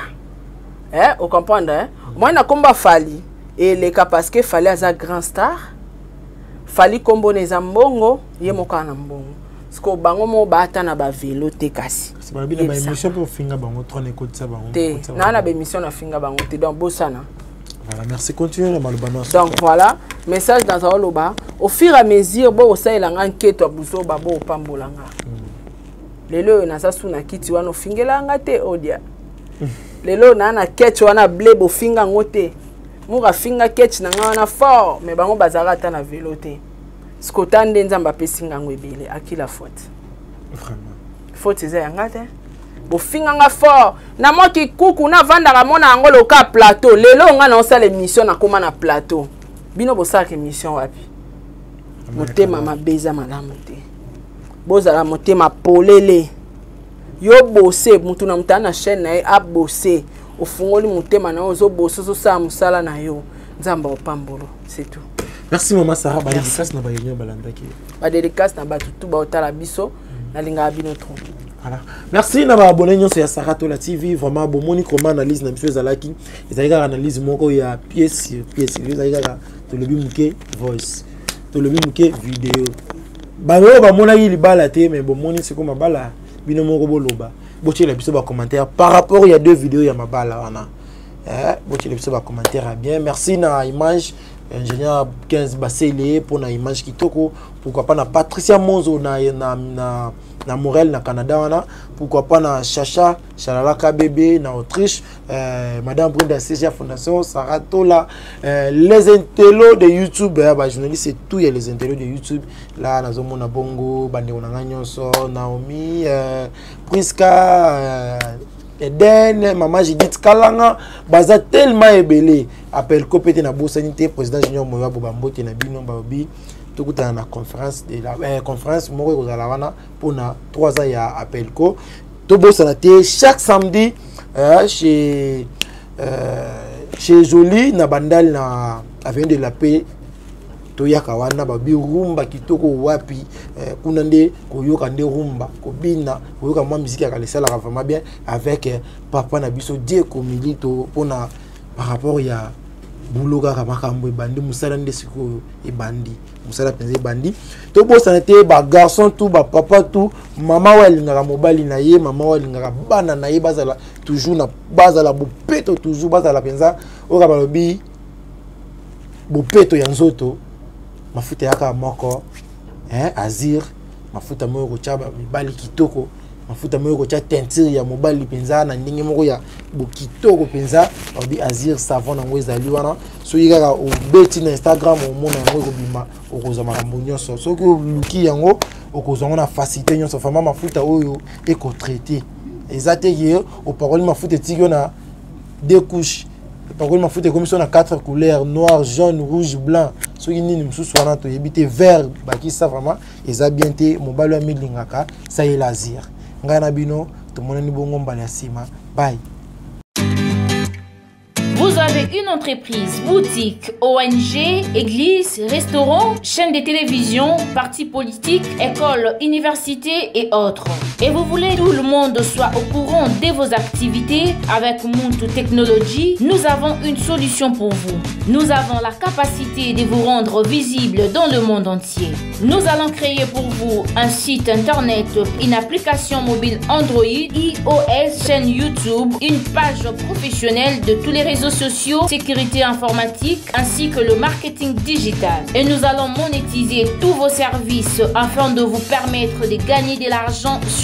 vous comprenez moi na kombo ya fali et les cas parce que fali aza grand star fali kombo neza mbongo ye moka na mbongo sko bango mo bata na ba vélo te kasi c'est pas bien ba émission pour finga bango trone ko tsa bango te na ba émission na finga bango te donc bosana. Voilà, merci. Continuez la malobano. Donc voilà, message dans un loba. Au fur et à mesure, bon, au sein de l'enquête, au bout de babo, au pambolanga. Lelo na sasu na kiti wana fingela ngate Odia. Lelo na na ketch wana blé bo finga ngote. Muka finga ketch na ngana fort, mais bango bazara ta na vélo te. Skotande nzamba pesinga ngwebele akila faute. Vraiment. Faute za ngate. Bo finga nga fort na moki kuku na vandaka mona ngolo ka plateau lelo nga na osala émission na koma na plateau bino bo sala émission wapi motema mabeza malamu te bozala motema polele yo bosse mutu na mutana chaîne na a bosse ofungoli motema na ozo bosse so sa musala na yo nzamba opambolo c'est tout. Merci Maman Sarah ba dédicace na ba yenyo balandaki ba dédicace na ba tutu ba otala biso na linga bino trop. Voilà. Merci na ba abonné nyo sur Sarah Tola TV vraiment bon moni comment analyse na biso ezalaki ezalika analyse moko ya pièce ezalika to lobi muke voice to lobi muke vidéo ba yo ba mona yi libala te mais bon moni c'est comme mabala bino moko boloba boche la biso ba commentaire par rapport il y a deux vidéos ya mabala wana boche la biso ba commentaire bien merci na image ingénieur 15 Basselé pour na image kitoko pourquoi pas na Patricia Monzo na Morel na Canada wana pourquoi pas na Chacha Chalalaka bébé na Autriche madame Brenda CGA Fondation Sarah Tola les intellos de YouTube ba journaliste c'est tout il y a les intellos de YouTube là na zomona bongo bande onanga nyonso Naomi Priska Eden maman Judith Kalanga baza tellement ébélé appel copété na bosanité président Junior Moya Bobambote na bino babi tout à la conférence de la conférence moko kozala wana pour na 3 ans ya appelco to bosanité chaque samedi chez Jolie na bandal na avenue de la paix to yaka wana babi rumba kitoko wapi kuna nde koyoka nde rumba kobina koyoka mwa musique ya kalesala vraiment bien avec papa na biso Dieu komilito pona par rapport ya buloka kamakambo bandi musala nde siko ebandi musala penze bandi to bosana te ba garçon tout ba papa tout mama walingaka mobali na ye mama walingaka bana na ye bazala toujours na bazala bopeto toujours bazala penza oka balobi bopeto ya nzoto mafuta yaka moko azir mafuta moyo kocha mibali kitoko mafuta moyo kocha teinture ya mobali penza na ndenge moko ya bokitoko penza obi Azir savon nango ezali wana so yika o beti na Instagram o mona yango kobima okoza makambo nyonso so ko luki yango okoza na facilité nyonso fama mafuta oyo eko traiter ezate ye o parole mafuta tikyo na deux couches parole mafuta comme ça na 4 couleurs noir jaune rouge blanc so yini msusu wana to yebite vert baki ça vraiment eza bien te mobali wa milingaka ça y Azir ngana bino to monani bongo mbala ya sima bye. Vous avez une entreprise, boutique, ONG, église, restaurant, chaîne de télévision, parti politique, école, université et autres. Et vous voulez que tout le monde soit au courant de vos activités avec Muntu Technology, nous avons une solution pour vous. Nous avons la capacité de vous rendre visible dans le monde entier. Nous allons créer pour vous un site internet, une application mobile Android, iOS, chaîne YouTube, une page professionnelle de tous les réseaux sociaux, sécurité informatique ainsi que le marketing digital. Et nous allons monétiser tous vos services afin de vous permettre de gagner de l'argent sur